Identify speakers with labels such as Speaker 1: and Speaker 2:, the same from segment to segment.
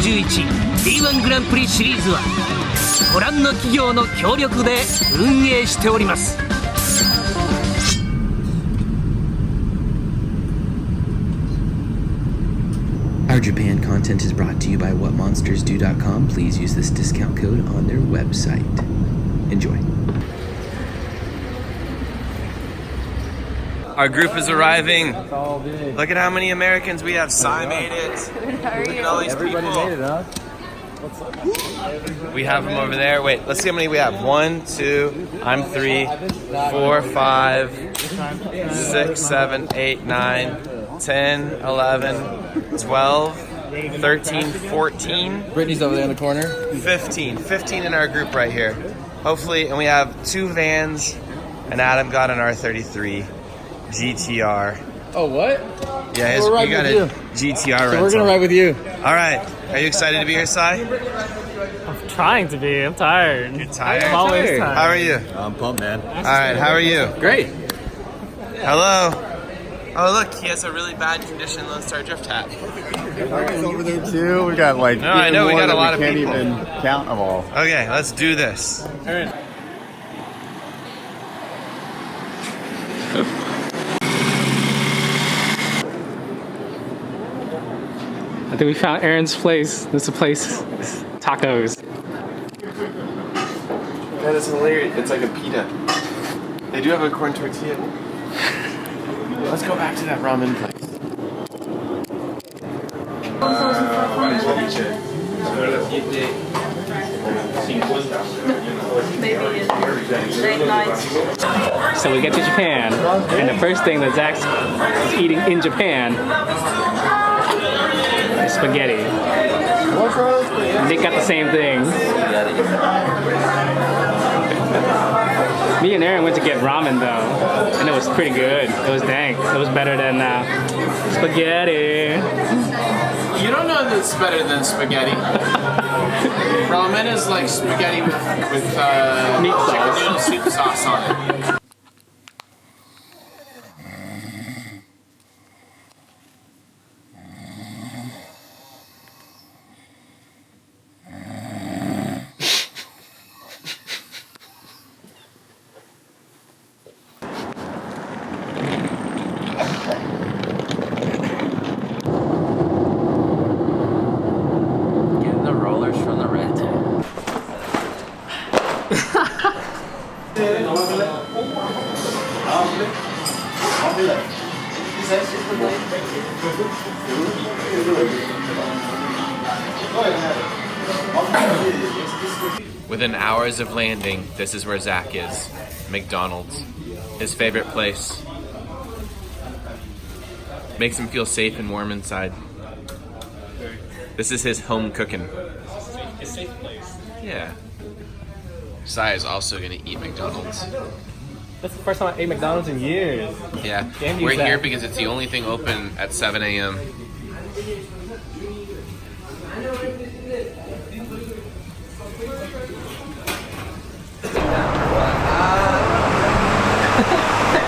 Speaker 1: 2011 D1 グランプリシリーズはご覧の企業の協力で運営しております。
Speaker 2: Our Japan content is brought to you by whatmonstersdo.com. Please use this discount code on their website. Enjoy.
Speaker 3: Our group is arriving. Look at how many Americans we have. Sai made it. Look at all these people.
Speaker 4: Made it, huh?
Speaker 3: We have them over there. Wait, let's see how many we have. 1, 2, I'm 3, 4, 5, 6, 7, 8, 9, 10, 11, 12, 13, 14.
Speaker 4: Brittany's over there in the corner.
Speaker 3: 15 in our group right here. Hopefully, and we have 2 vans, and Adam got an R33 GTR.
Speaker 4: Oh, what?
Speaker 3: Yeah,
Speaker 4: So
Speaker 3: you got a GTR rental.
Speaker 4: So we're gonna ride with you.
Speaker 3: All right. Are you excited to be here, Sai?
Speaker 5: I'm trying to be. I'm tired.
Speaker 3: You're tired?
Speaker 5: I'm always tired.
Speaker 3: How are you?
Speaker 4: I'm pumped, man.
Speaker 3: All right, how are you?
Speaker 4: Great.
Speaker 3: Hello. Oh, look, he has a really bad condition Lone Star Drift hat.
Speaker 4: Over there too. We got like.
Speaker 3: No, I know, we got a lot of people.
Speaker 4: Can't even count them all.
Speaker 3: Okay, let's do this.
Speaker 5: I think we found Aaron's place. This is a place. Tacos.
Speaker 3: That is hilarious. It's like a pita. They do have a corn tortilla. Let's go back to that ramen place.
Speaker 5: So we get to Japan, and the first thing that Zach's is eating in Japan is spaghetti. Nick got the same thing. Me and Aaron went to get ramen though, and it was pretty good. It was dank. It was better than spaghetti.
Speaker 3: You don't know that it's better than spaghetti. Ramen is like spaghetti with
Speaker 5: Meat sauce.
Speaker 3: chicken noodle soup sauce on it. Within hours of landing, this is where Zach is. McDonald's. His favorite place. Makes him feel safe and warm inside. This is his home cooking.
Speaker 5: A safe place.
Speaker 3: Yeah. Sai is also gonna eat McDonald's.
Speaker 5: That's the first time I ate McDonald's in years.
Speaker 3: Yeah.
Speaker 5: Damn you,
Speaker 3: We're
Speaker 5: Zach.
Speaker 3: here because it's the only thing open at 7 a.m.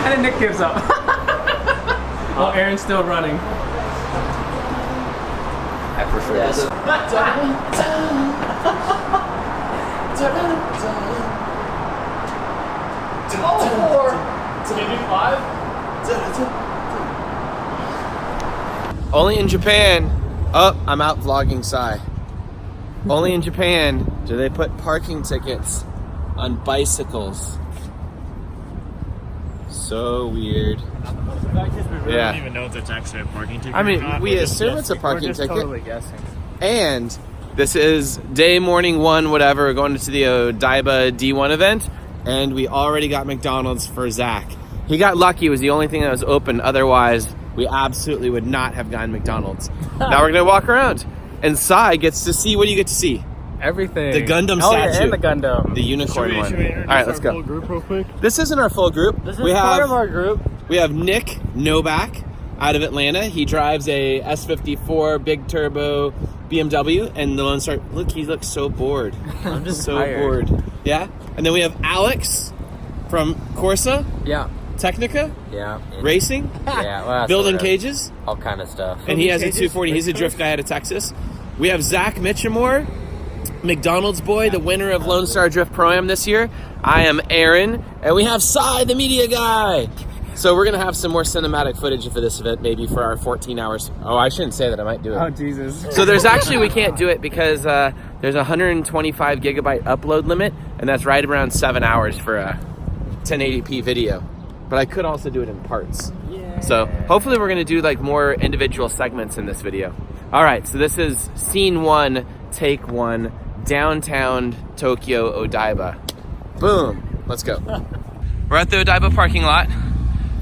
Speaker 5: And then Nick gives up. Oh, Aaron's still running.
Speaker 2: I prefer this.
Speaker 3: Only in Japan. Oh, I'm out vlogging Sai. Only in Japan do they put parking tickets on bicycles. So weird.
Speaker 4: We
Speaker 3: Yeah.
Speaker 4: don't even know if it's actually a parking ticket.
Speaker 3: I mean, we assume it's a parking ticket. And this is day morning one, whatever. We're going to the Odaiba D1 event, and we already got McDonald's for Zach. He got lucky; it was the only thing that was open. Otherwise, we absolutely would not have gotten McDonald's. Now we're gonna walk around, and Sai gets to see. What do you get to see?
Speaker 5: Everything.
Speaker 3: The Gundam
Speaker 5: Oh,
Speaker 3: statue.
Speaker 5: yeah, and the Gundam.
Speaker 3: The unicorn one.
Speaker 4: Should we
Speaker 3: All right, let's go.
Speaker 4: Full group real quick?
Speaker 3: This isn't our full group.
Speaker 5: This is part of our group.
Speaker 3: We have Nick Novak out of Atlanta. He drives a S54 big turbo BMW, and the Lone Star. Look, he looks so bored.
Speaker 5: I'm just
Speaker 3: so
Speaker 5: tired.
Speaker 3: bored. Yeah. And then we have Alex from Corsa
Speaker 6: Yeah,
Speaker 3: Technica
Speaker 6: yeah,
Speaker 3: Racing,
Speaker 6: yeah. Well,
Speaker 3: building
Speaker 6: sort of.
Speaker 3: cages,
Speaker 6: all kind of stuff.
Speaker 3: and he has a 240. He's a drift guy out of Texas. We have Zach Mitchamore, McDonald's boy, the winner of Lone Star Drift Pro-Am this year. I am Aaron, and we have Sai, the media guy. So we're gonna have some more cinematic footage for this event, maybe for our 14 hours. Oh, I shouldn't say that. I might do it.
Speaker 5: Oh, Jesus.
Speaker 3: So there's actually, we can't do it because there's a 125 gigabyte upload limit, and that's right around 7 hours for a 1080p video. But I could also do it in parts. Yeah. So hopefully we're gonna do like more individual segments in this video. All right, so this is scene one, take one, downtown Tokyo Odaiba. Boom, let's go. We're at the Odaiba parking lot.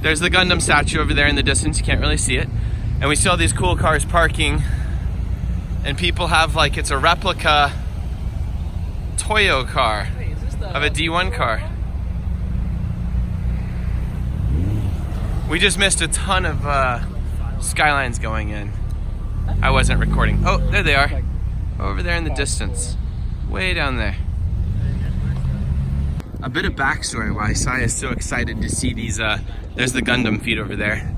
Speaker 3: There's the Gundam statue over there in the distance, you can't really see it. And we see all these cool cars parking, and people have like, it's a replica Toyo car of a D1 car. We just missed a ton of skylines going in. I wasn't recording. Oh, there they are. Over there in the distance. Way down there. A bit of backstory why Sai is so excited to see these, there's the Gundam feet over there.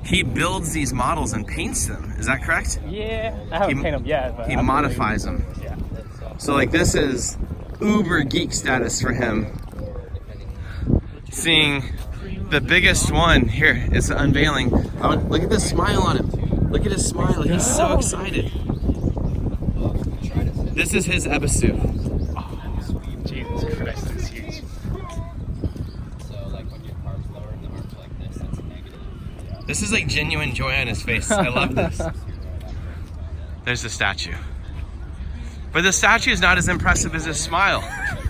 Speaker 3: He builds these models and paints them, is that correct?
Speaker 5: Yeah, I haven't painted them yet. But
Speaker 3: He modifies them.
Speaker 5: Yeah.
Speaker 3: So like this is uber geek status for him. Seeing the biggest one here is the unveiling. Oh, look at the smile on him. Look at his smile, he's so excited. This is his Ebisu.
Speaker 5: Jesus Christ, this is huge.
Speaker 3: This is like genuine joy on his face. I love this. There's the statue. But the statue is not as impressive as his smile.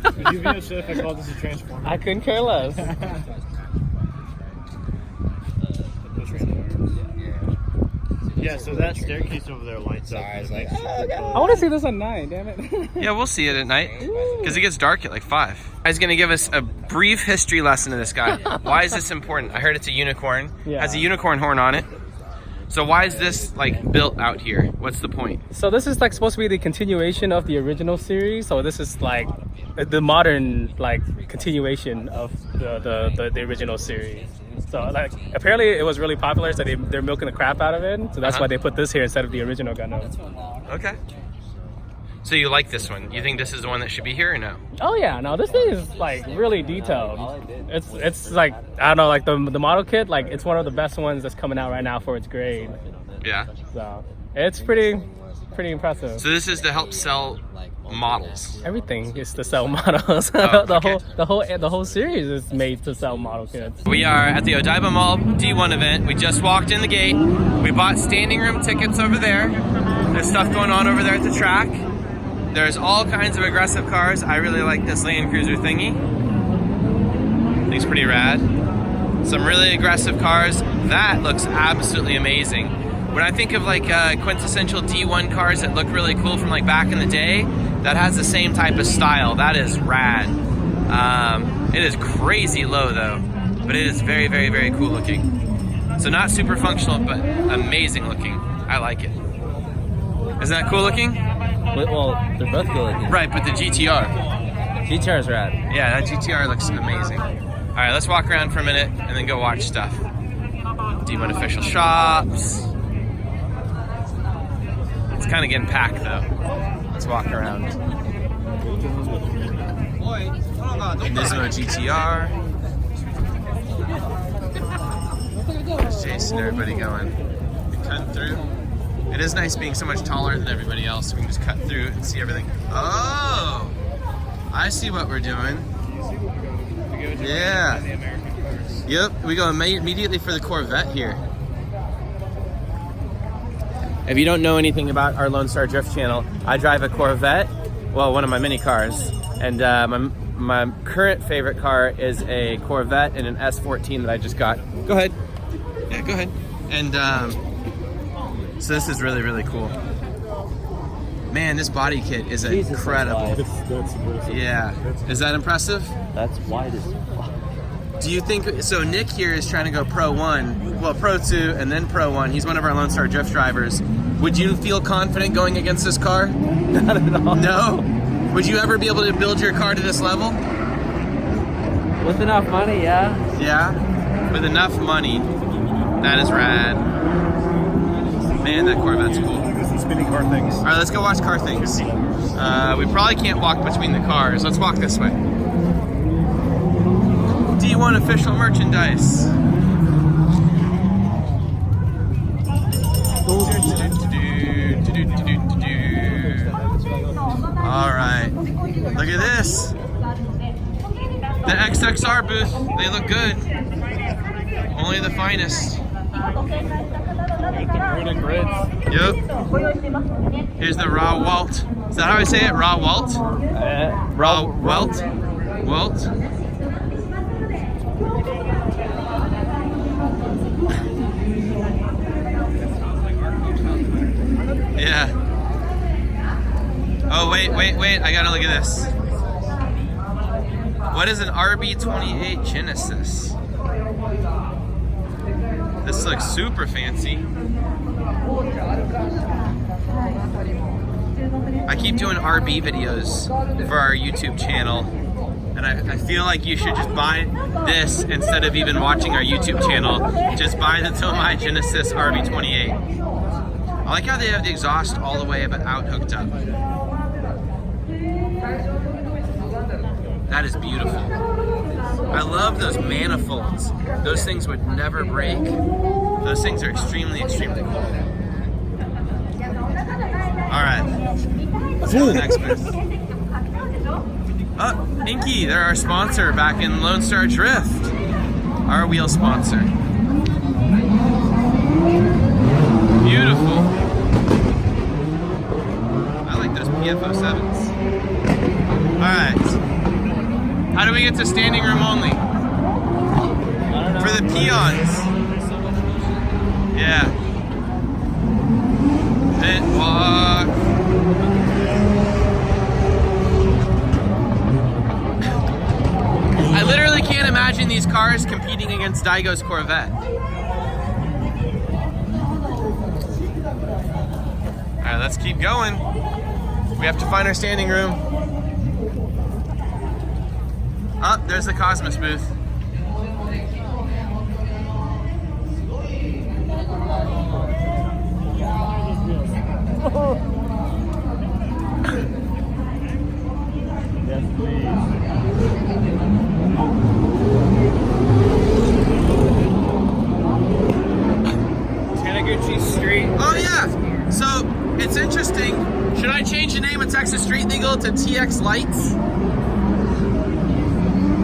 Speaker 4: Would you be upset if I called this a transformer?
Speaker 5: I couldn't care less.
Speaker 4: Yeah, so that staircase over there lights up.
Speaker 5: I want to see this at night, damn it.
Speaker 3: Yeah, we'll see it at night because it gets dark at like 5. He's gonna give us a brief history lesson of this guy. Why is this important? I heard it's a unicorn.
Speaker 5: Yeah.
Speaker 3: Has a unicorn horn on it. So why is this like built out here? What's the point?
Speaker 5: So this is like supposed to be the continuation of the original series. So this is like the modern like continuation of the original series. So like apparently it was really popular, so they're milking the crap out of it. So that's why they put this here instead of the original Gundam.
Speaker 3: Okay. So you like this one? You think this is the one that should be here or no?
Speaker 5: Oh yeah, no, this thing is like really detailed. It's like I don't know, like the model kit, like it's one of the best ones that's coming out right now for its grade.
Speaker 3: Yeah.
Speaker 5: So it's pretty impressive.
Speaker 3: So this is to help sell models.
Speaker 5: Everything is to sell models.
Speaker 3: Oh,
Speaker 5: the whole series is made to sell model kits.
Speaker 3: We are at the Odaiba Mall D1 event. We just walked in the gate. We bought standing room tickets over there. There's stuff going on over there at the track. There's all kinds of aggressive cars. I really like this Land Cruiser thingy. I think it's pretty rad. Some really aggressive cars. That looks absolutely amazing. When I think of like quintessential D1 cars that look really cool from like back in the day, that has the same type of style. That is rad. It is crazy low though, but it is very, very, very cool looking. So not super functional, but amazing looking. I like it. Isn't that cool looking?
Speaker 6: Well, they're both cool looking.
Speaker 3: Right, but the GTR.
Speaker 6: GTR is rad.
Speaker 3: Yeah, that GTR looks amazing. All right, let's walk around for a minute and then go watch stuff. D1 official shops. It's kind of getting packed though. Let's walk around. Nismo GTR. There's Jason, everybody going. Cutting through. It is nice being so much taller than everybody else. We can just cut through and see everything. Oh! I see what we're doing. Yeah. Yep, we go immediately for the Corvette here. If you don't know anything about our Lone Star Drift channel, I drive a Corvette, well, one of my mini cars, and my current favorite car is a Corvette and an S14 that I just got. Go ahead. Yeah, go ahead. And so this is really, really cool. Man, this body kit is incredible.
Speaker 4: That's impressive.
Speaker 3: Yeah. Is that impressive?
Speaker 6: That's wide as fuck.
Speaker 3: Do you think, so Nick here is trying to go Pro 1, well, Pro 2, and then Pro 1. He's one of our Lone Star Drift drivers. Would you feel confident going against this car?
Speaker 6: Not at all.
Speaker 3: No? Would you ever be able to build your car to this level?
Speaker 6: With enough money, yeah.
Speaker 3: Yeah? With enough money. That is rad. Man, that Corvette's cool.
Speaker 4: Spinning car things.
Speaker 3: All right, let's go watch car things. We probably can't walk between the cars. Let's walk this way. D1 official merchandise. All right, look at this. The XXR booth, they look good. Only the finest. Yep. Here's the Raw Walt. Is that how I say it? Raw Walt? Raw Welt? Welt? Yeah. Oh, wait. I gotta look at this. What is an RB28 Genesis? This looks super fancy. I keep doing RB videos for our YouTube channel, and I feel like you should just buy this instead of even watching our YouTube channel. Just buy the Tomai Genesis RB28. I like how they have the exhaust all the way out hooked up. That is beautiful. I love those manifolds. Those things would never break. Those things are extremely, extremely cool. All right, let's go to the next booth. Oh, Inky, they're our sponsor back in Lone Star Drift. Our wheel sponsor. Beautiful. I like those PF07s. All right. How do we get to standing room only? For the peons. Yeah. Pit walk. I literally can't imagine these cars competing against Daigo's Corvette. All right, let's keep going. We have to find our standing room. Oh, there's the Cosmos booth.
Speaker 5: Taniguchi Street.
Speaker 3: Oh yeah, so it's interesting. Should I change the name of Texas Street Legal to TX Lights?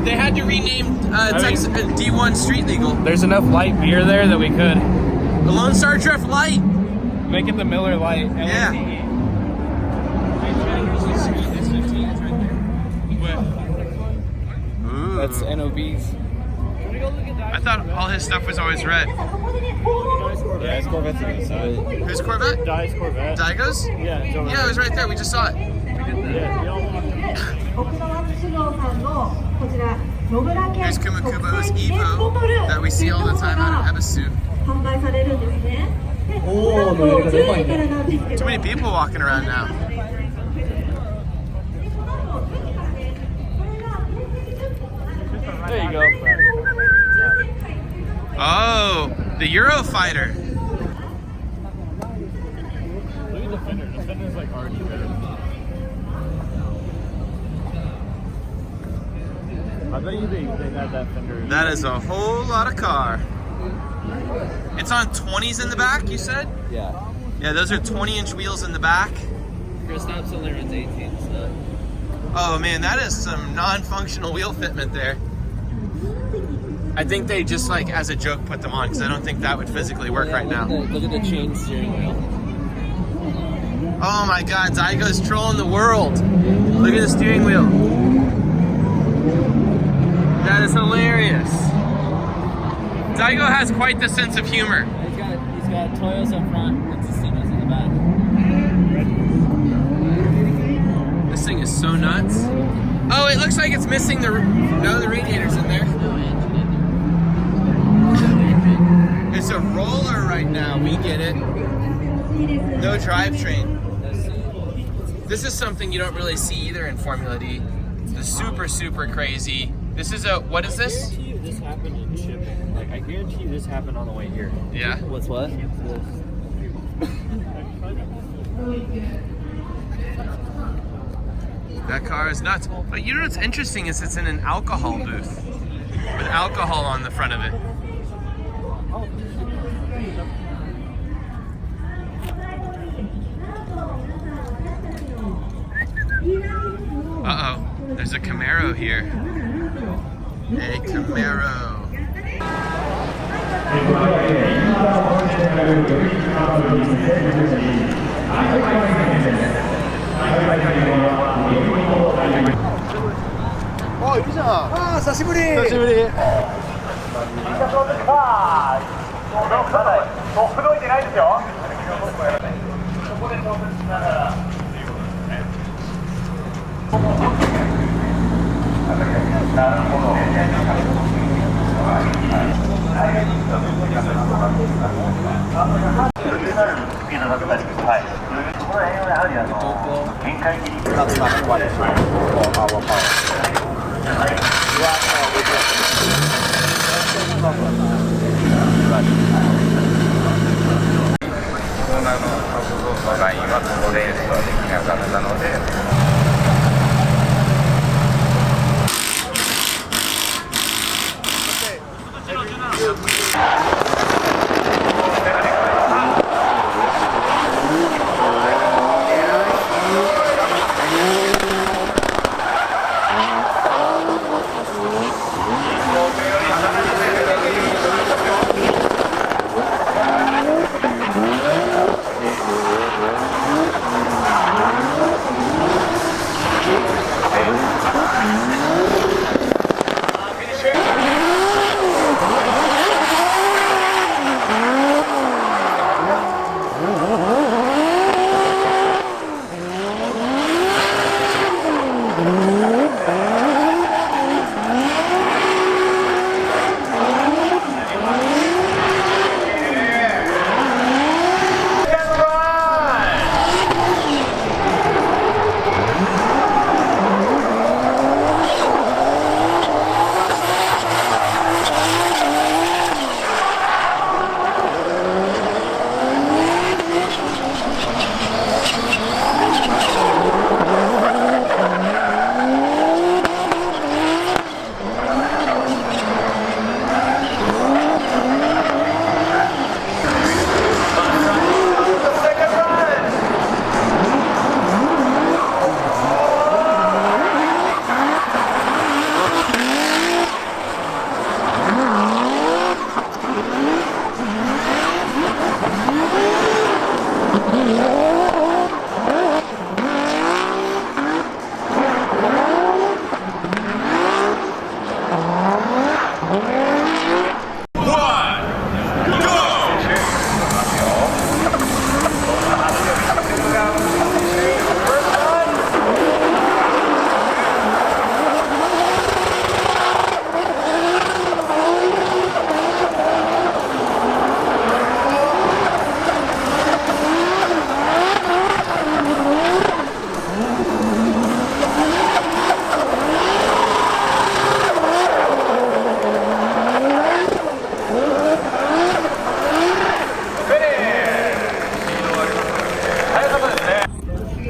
Speaker 3: They had to rename Texas D1 Street Legal.
Speaker 5: There's enough light beer there that we could
Speaker 3: The Lone Star Drift Light.
Speaker 5: make it the Miller Light.
Speaker 3: Yeah. Ooh.
Speaker 5: That's NOB's.
Speaker 3: I thought all his stuff was always red.
Speaker 4: Yeah, his Corvette's on the side.
Speaker 3: Whose Corvette?
Speaker 4: Dai's Corvette.
Speaker 3: Daigo's?
Speaker 4: Yeah, it's over
Speaker 3: Yeah, it was right there. We just saw it.
Speaker 4: Yeah, we all walked
Speaker 3: Here's Kumakubo's Evo that we see all the time out of Ebisu. Too many people walking around now.
Speaker 5: There you go.
Speaker 3: Oh, The Eurofighter.
Speaker 4: Look at the fender. The fender's like already better. I bet you they had that fender.
Speaker 3: That is a whole lot of car. It's on 20s in the back, you said?
Speaker 6: Yeah.
Speaker 3: Yeah, those are 20-inch wheels in the back.
Speaker 6: Chris Stops only runs 18, so.
Speaker 3: Oh man, that is some non-functional wheel fitment there. I think they just like as a joke put them on because I don't think that would physically work right now.
Speaker 6: Look at the chain steering wheel.
Speaker 3: Oh my god, Daigo's trolling the world. Look at the steering wheel. That is hilarious. Daigo has quite the sense of humor.
Speaker 6: He's got Toyos up front and Tsushimo's in the back.
Speaker 3: This thing is so nuts. Oh, it looks like it's missing the radiator's in there. It's a roller right now, we get it. No drivetrain. This is something you don't really see either in Formula D. The super, super crazy. This is a, what is this?
Speaker 4: I guarantee you this happened in shipping. Like, I guarantee you this happened on the way here.
Speaker 3: Yeah.
Speaker 6: What's what?
Speaker 3: That car is nuts. But you know what's interesting is it's in an alcohol booth with alcohol on the front of it. Uh-oh, there's a Camaro here. A Camaro.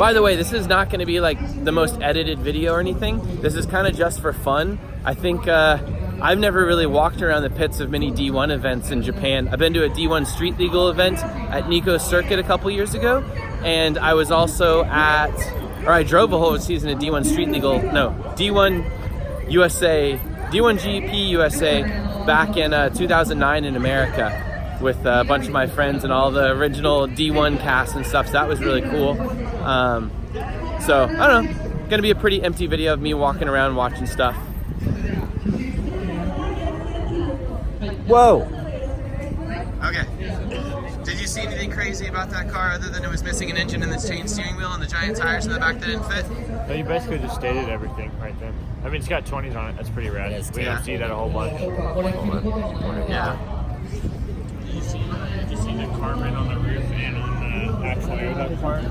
Speaker 3: By the way, this is not going to be like the most edited video or anything. This is kind of just for fun. I think I've never really walked around the pits of many D1 events in Japan. I've been to a D1 Street Legal event at Nikko Circuit a couple years ago, and I was also I drove a whole season of D1 Street Legal, no, D1 USA, D1GP USA back in 2009 in America with a bunch of my friends and all the original D1 cast and stuff, so that was really cool. So, I don't know, gonna be a pretty empty video of me walking around watching stuff. Whoa! Okay. Did you see anything crazy about that car other than it was missing an engine and the chain steering wheel and the giant tires in the back that didn't fit?
Speaker 4: No, you basically just stated everything right then. I mean, it's got 20s on it. That's pretty rad. We don't see that a whole bunch.
Speaker 3: Yeah.
Speaker 4: Did you see the carbon on the roof and on the actual airback part?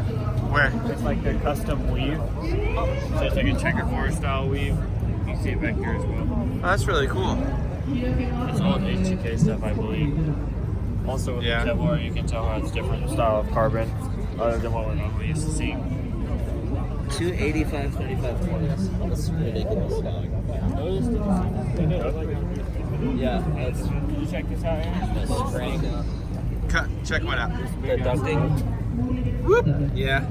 Speaker 3: Where?
Speaker 4: It's like their custom weave. So it's like a checkerboard style weave. You can see it back here as well.
Speaker 3: Oh, that's really cool.
Speaker 4: It's all H2K stuff, I believe. Also with the Kevlar, you can tell how it's different style of carbon other than what we're normally used to seeing.
Speaker 6: 285, 35 corners. That's ridiculous. Yeah, that's.
Speaker 4: Did you check this out, Aaron?
Speaker 6: The spring.
Speaker 3: Check what out.
Speaker 6: The ducting.
Speaker 3: Whoop! Yeah.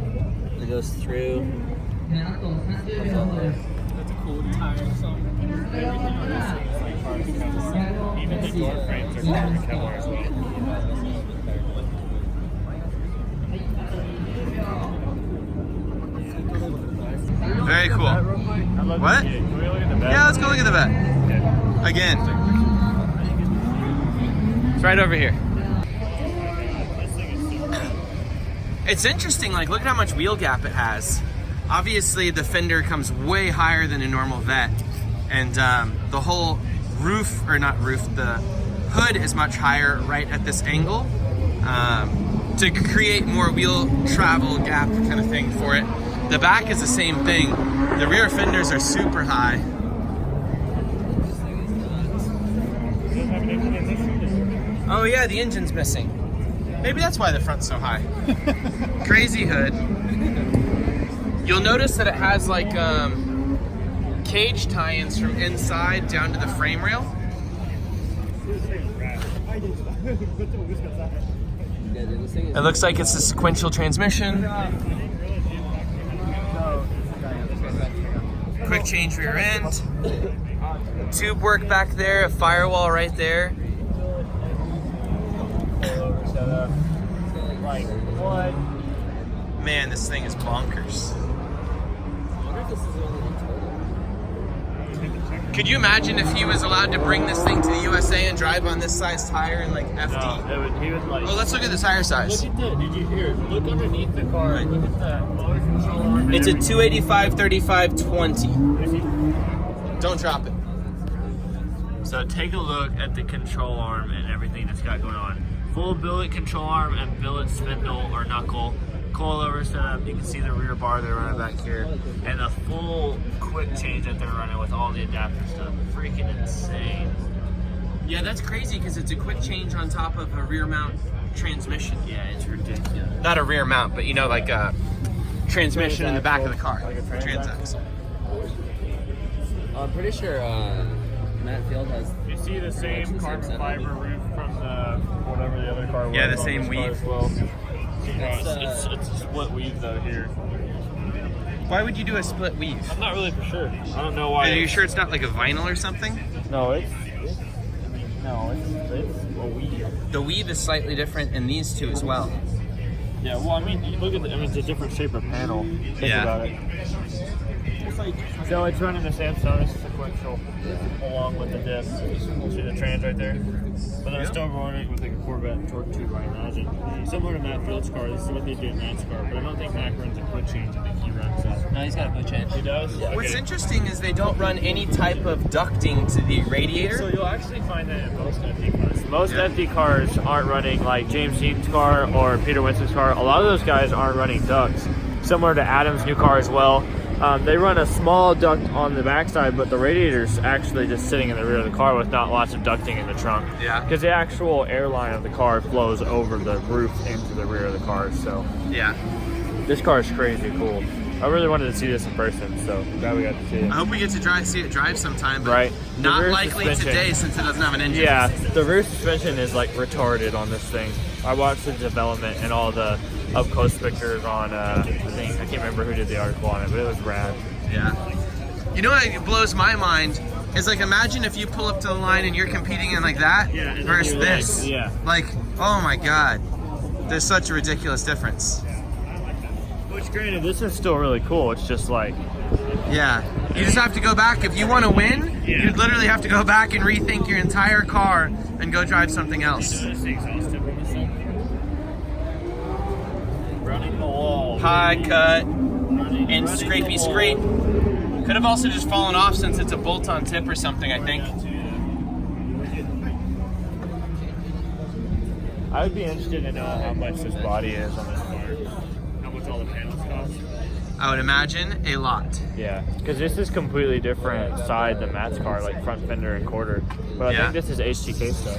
Speaker 6: It goes through.
Speaker 5: That's a cool tire.
Speaker 4: Everything on this thing is like carbon cover. Even the door frames are carbon Kevlar as well.
Speaker 3: Very cool. What?
Speaker 4: Can we look at the back?
Speaker 3: Yeah, let's go look at the back.
Speaker 4: Okay.
Speaker 3: Again. It's right over here.
Speaker 4: This thing is super cool.
Speaker 3: It's interesting, like, look at how much wheel gap it has. Obviously, the fender comes way higher than a normal vet. And the whole roof, or not roof, the hood is much higher right at this angle to create more wheel travel gap kind of thing for it. The back is the same thing. The rear fenders are super high. Oh yeah, the engine's missing. Maybe that's why the front's so high. Crazy hood. You'll notice that it has like cage tie-ins from inside down to the frame rail. It looks like it's a sequential transmission. Quick change rear end. Tube work back there, a firewall right there.
Speaker 4: Like, what?
Speaker 3: Man, this thing is bonkers. Could you imagine if he was allowed to bring this thing to the USA and drive on this size tire in like FD?
Speaker 4: No, he would like.
Speaker 3: Oh, let's look at the tire size.
Speaker 4: Look at that. Did you hear? Look underneath the car.
Speaker 3: Right.
Speaker 4: Look at that motor control arm.
Speaker 3: It's a 285 35 20. Don't drop it.
Speaker 4: So take a look at the control arm and everything that's got going on. Full billet control arm and billet spindle or knuckle. Coilover setup. You can see the rear bar they're running back here, and a full quick change that they're running with all the adapter stuff. Freaking insane.
Speaker 3: Yeah, that's crazy because it's a quick change on top of a rear mount transmission.
Speaker 4: Yeah, it's ridiculous.
Speaker 3: Not a rear mount, but you know, like a transmission in the back of the car.
Speaker 4: Like a transaxle.
Speaker 6: I'm pretty sure Matt Field has.
Speaker 4: You see the same carbon fiber roof from the whatever the other car was.
Speaker 3: Yeah, the
Speaker 4: on
Speaker 3: same
Speaker 4: this car
Speaker 3: weave.
Speaker 4: as well. It's a split weave though here.
Speaker 3: Why would you do a split weave?
Speaker 4: I'm not really for sure. I don't know why.
Speaker 3: Are you sure it's not like a vinyl or something?
Speaker 4: No, it's a weave.
Speaker 3: The weave is slightly different in these two as well.
Speaker 4: Yeah, well, I mean, you look at it's a different shape of panel. Think about it. So it's running the Samsung sequential along with the diff. See the trans right there? But I'm still running with like a Corvette torque tube, I imagine. Similar to Matt Field's car, this is what they do in Matt's car, but I don't think Matt runs a quick change. I think he runs that.
Speaker 6: No, he's got a quick change.
Speaker 4: He does? Yeah.
Speaker 3: What's interesting is they don't run any type of ducting to the radiator.
Speaker 4: So you'll actually find that in most FD cars. Most FD cars aren't running like James Dean's car or Peter Winston's car. A lot of those guys aren't running ducts. Similar to Adam's new car as well. They run a small duct on the backside, but the radiator's actually just sitting in the rear of the car with not lots of ducting in the trunk.
Speaker 3: Yeah.
Speaker 4: Because the actual airline of the car flows over the roof into the rear of the car, so.
Speaker 3: Yeah.
Speaker 4: This car is crazy cool. I really wanted to see this in person, so glad we got to see it.
Speaker 3: I hope we get to see it drive sometime, but
Speaker 4: Right.
Speaker 3: not
Speaker 4: rear
Speaker 3: likely
Speaker 4: suspension.
Speaker 3: today since it doesn't have an engine.
Speaker 4: Yeah, the rear suspension is like retarded on this thing. I watched the development and all the up-close pictures on, I can't remember who did the article on it, but it was rad.
Speaker 3: Yeah. You know what blows my mind is like, imagine if you pull up to the line and you're competing in like that
Speaker 4: Yeah, and then
Speaker 3: versus
Speaker 4: you're
Speaker 3: this.
Speaker 4: like, yeah.
Speaker 3: Like, oh my God. There's such a ridiculous difference.
Speaker 4: Which, granted, this is still really cool. It's just like,
Speaker 3: Yeah. You just have to go back. If you want to win,
Speaker 4: Yeah.
Speaker 3: you literally have to go back and rethink your entire car and go drive something else.
Speaker 4: running the wall.
Speaker 3: High cut and scrapey scrape. Could have also just fallen off since it's a bolt-on tip or something, I think.
Speaker 4: I would be interested to know how much this body is on this car. How much all the panels cost.
Speaker 3: I would imagine a lot.
Speaker 4: Yeah, because this is completely different side than Matt's car, like front fender and quarter. But I
Speaker 3: Yeah.
Speaker 4: think this is HTK stuff.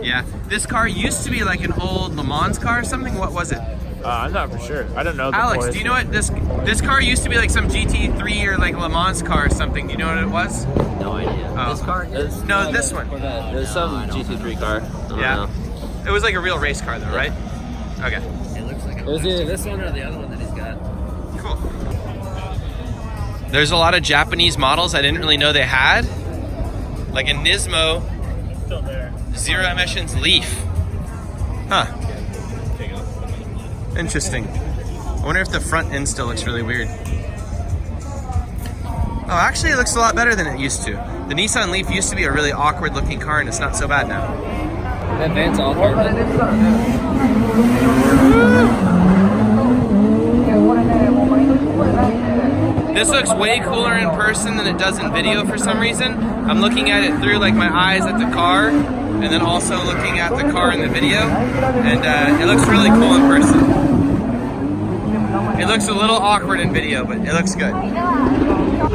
Speaker 3: Yeah. This car used to be like an old Le Mans car or something. What was it?
Speaker 4: I'm not for sure. I don't know. The
Speaker 3: Alex,
Speaker 4: full
Speaker 3: do you know
Speaker 4: history.
Speaker 3: what this car used to be, like some GT3 or like Le Mans car or something? Do you know what it was?
Speaker 6: No idea.
Speaker 3: Oh.
Speaker 6: This car?
Speaker 3: No, this one.
Speaker 6: There's some GT3 car. I don't
Speaker 3: Yeah.
Speaker 6: know.
Speaker 3: It was like a real race car though, right? Okay.
Speaker 6: It was either this one or the other one that he's got.
Speaker 3: Cool. There's a lot of Japanese models I didn't really know they had. Like a Nismo
Speaker 4: Still there.
Speaker 3: Zero Emissions Leaf. Huh. Interesting. I wonder if the front end still looks really weird. Oh, actually it looks a lot better than it used to. The Nissan Leaf used to be a really awkward looking car and it's not so bad now.
Speaker 6: That van's all apartment.
Speaker 3: This looks way cooler in person than it does in video for some reason. I'm looking at it through like my eyes at the car and then also looking at the car in the video, and it looks really cool in person. It looks a little awkward in video, but it looks good. I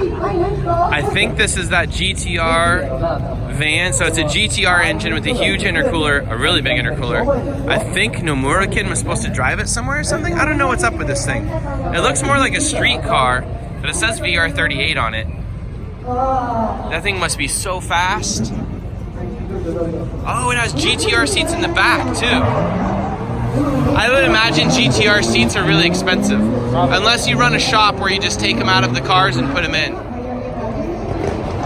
Speaker 3: think this is that GTR van. So it's a GTR engine with a huge intercooler, a really big intercooler. I think Nomura-kin was supposed to drive it somewhere or something. I don't know what's up with this thing. It looks more like a street car, but it says VR38 on it. That thing must be so fast. Oh, it has GTR seats in the back too. I would imagine GTR seats are really expensive. Unless you run a shop where you just take them out of the cars and put them in.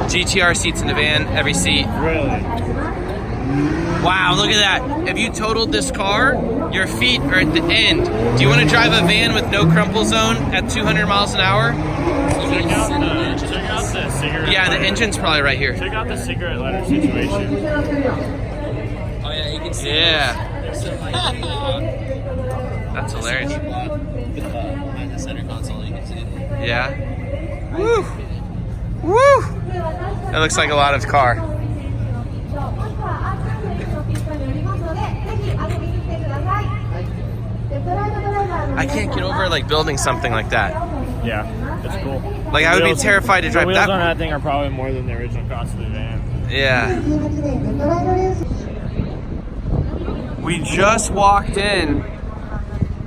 Speaker 3: GTR seats in the van, every seat.
Speaker 4: Really?
Speaker 3: Wow, look at that. If you totaled this car, your feet are at the end. Do you want to drive a van with no crumple zone at 200 miles an hour?
Speaker 4: Check out the cigarette.
Speaker 3: Yeah, the
Speaker 4: lighter.
Speaker 3: engine's probably right here.
Speaker 4: Check out the cigarette lighter situation.
Speaker 6: Oh yeah, you can see.
Speaker 3: Yeah. That's hilarious.
Speaker 6: Behind the center console, you can see.
Speaker 3: Yeah. Woo! Woo! That looks like a lot of car. I can't get over like building something like that.
Speaker 4: Yeah, it's cool.
Speaker 3: Like I would be
Speaker 4: Wheels-
Speaker 3: terrified to drive
Speaker 4: the wheels
Speaker 3: that.
Speaker 4: on that thing are probably more than the original cost of the van.
Speaker 3: Yeah. We just walked in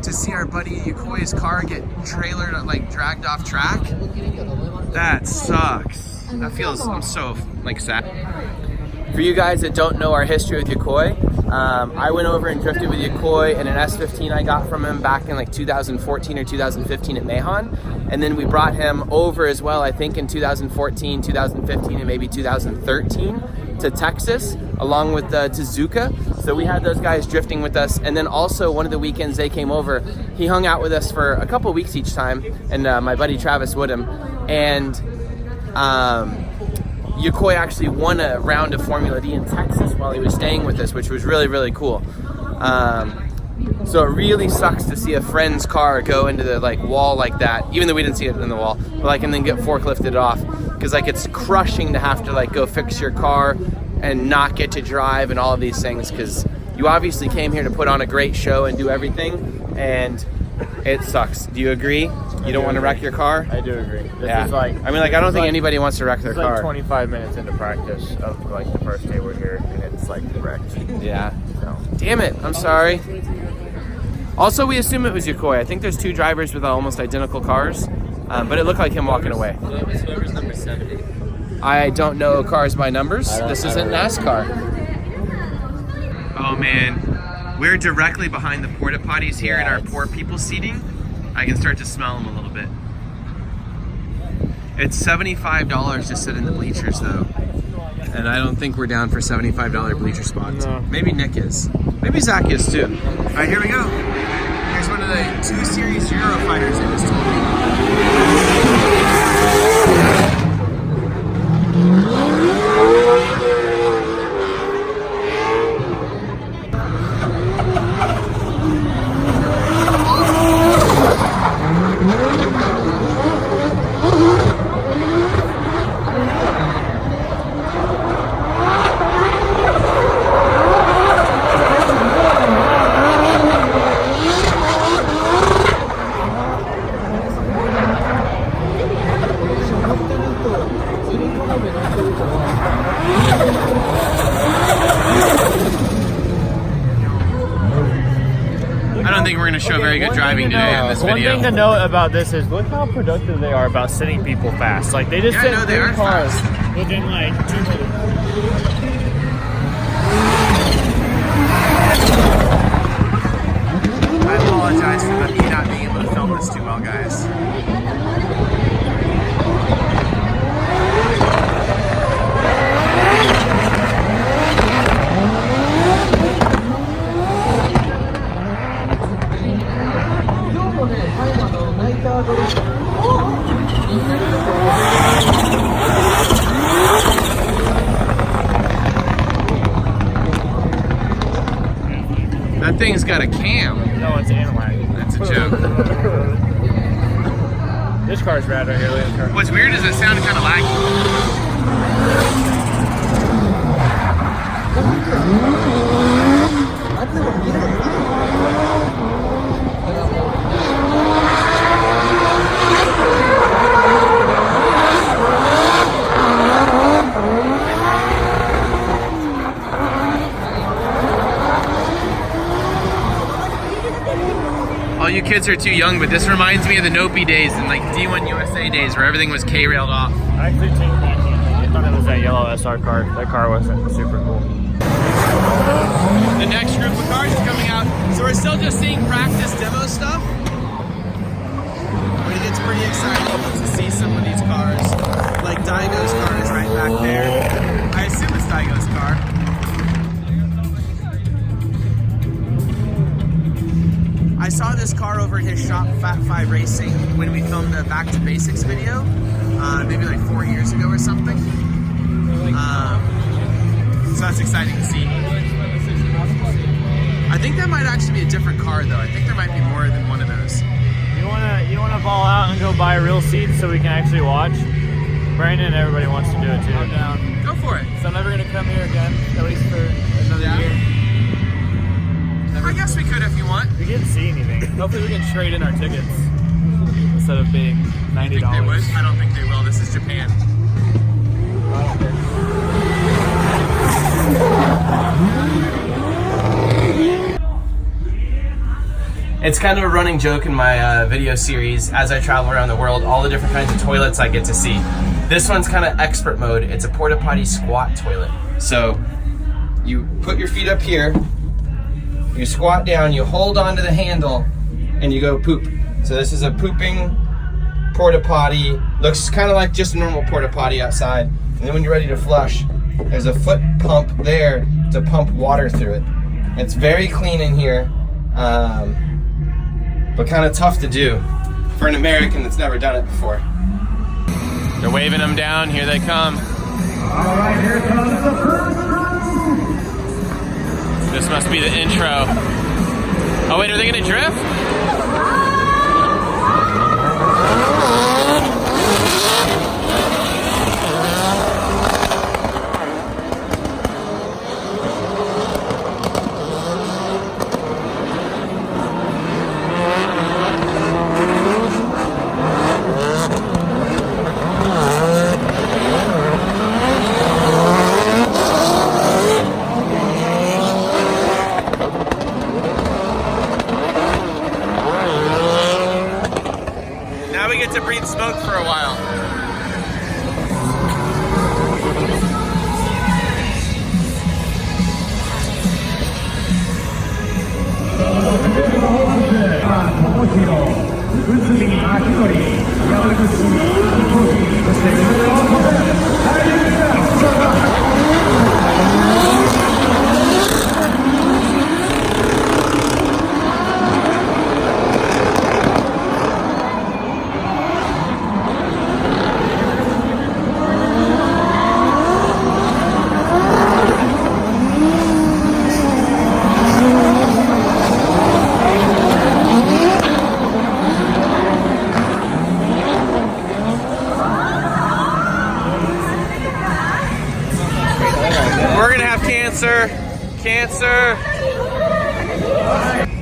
Speaker 3: to see our buddy Yukoi's car get trailered, like dragged off track. That sucks. That feels, I'm so like sad. For you guys that don't know our history with Yukoi, I went over and drifted with Yukoi in an S15 I got from him back in like 2014 or 2015 at Mahon. And then we brought him over as well, I think in 2014, 2015, and maybe 2013 to Texas, along with Tezuka. So we had those guys drifting with us. And then also one of the weekends they came over, he hung out with us for a couple weeks each time. And my buddy Travis with him. And Yukoi actually won a round of Formula D in Texas while he was staying with us, which was really, really cool. So it really sucks to see a friend's car go into the like wall like that, even though we didn't see it in the wall, but like and then get forklifted off, because like it's crushing to have to like go fix your car and not get to drive and all of these things, because you obviously came here to put on a great show and do everything, and it sucks. Do you agree? You don't want to wreck your car?
Speaker 4: I do agree. This
Speaker 3: Yeah.
Speaker 4: is like,
Speaker 3: I mean, like I don't think anybody wants to wreck their
Speaker 4: it's like
Speaker 3: car.
Speaker 4: 25 minutes into practice of like the first day we're here, and it's like wrecked.
Speaker 3: Yeah.
Speaker 4: So
Speaker 3: Damn it. I'm sorry. Also, we assume it was Yokoi. I think there's two drivers with almost identical cars, but it looked like him walking away.
Speaker 6: Whoever's number 70.
Speaker 3: I don't know cars by numbers. This isn't NASCAR. Oh man, we're directly behind the porta potties here in our poor people seating. I can start to smell them a little bit. It's $75 to sit in the bleachers though. And I don't think we're down for $75 bleacher spots.
Speaker 4: No.
Speaker 3: Maybe Nick is. Maybe Zach is too. All right, here we go. Here's one of the 2 Series Eurofighters they just told show very good driving today in this video.
Speaker 4: One thing to note about this is look how productive they are about sitting people fast. Like they just sit in their cars within like 2 minutes.
Speaker 3: I apologize for me not being able to film this too well, guys. That thing's got a cam.
Speaker 4: No, it's analog.
Speaker 3: That's a joke.
Speaker 4: This car's rad right here. Look at this car.
Speaker 3: What's weird is it sounded kind of laggy. All you kids are too young, but this reminds me of the Nopi days and like D1 USA days where everything was K-railed off.
Speaker 4: I actually changed that. I thought it was that yellow SR car. That car wasn't super cool.
Speaker 3: The next group of cars is coming out, so we're still just seeing practice demo stuff. But it gets pretty exciting to see some of these cars. Like Daigo's car is right back there. I assume it's Daigo's car. I saw this car over at his shop, Fat 5 Racing, when we filmed the Back to Basics video, maybe like 4 years ago or something. So that's exciting to see. I think that might actually be a different car though. I think there might be more than one of those.
Speaker 4: You wanna ball out and go buy real seats so we can actually watch? Brandon and everybody wants to do it too.
Speaker 5: I'm down.
Speaker 3: Go for it.
Speaker 5: So I'm never gonna come here again, at least for another year.
Speaker 3: I guess we could if you want.
Speaker 4: We didn't see anything.
Speaker 5: Hopefully we can trade in our tickets instead of being $90.
Speaker 3: They would? I don't think they will. This is Japan. It's kind of a running joke in my video series as I travel around the world, all the different kinds of toilets I get to see. This one's kind of expert mode. It's a porta potty squat toilet. So you put your feet up here, you squat down, you hold onto the handle, and you go poop. So this is a pooping porta potty. Looks kind of like just a normal porta potty outside. And then when you're ready to flush, there's a foot pump there to pump water through it. It's very clean in here, but kind of tough to do for an American that's never done it before. They're waving them down. Here they come.
Speaker 7: All right, here comes the first crew.
Speaker 3: This must be the intro. Oh wait, are they gonna drift? We're gonna have cancer. Cancer.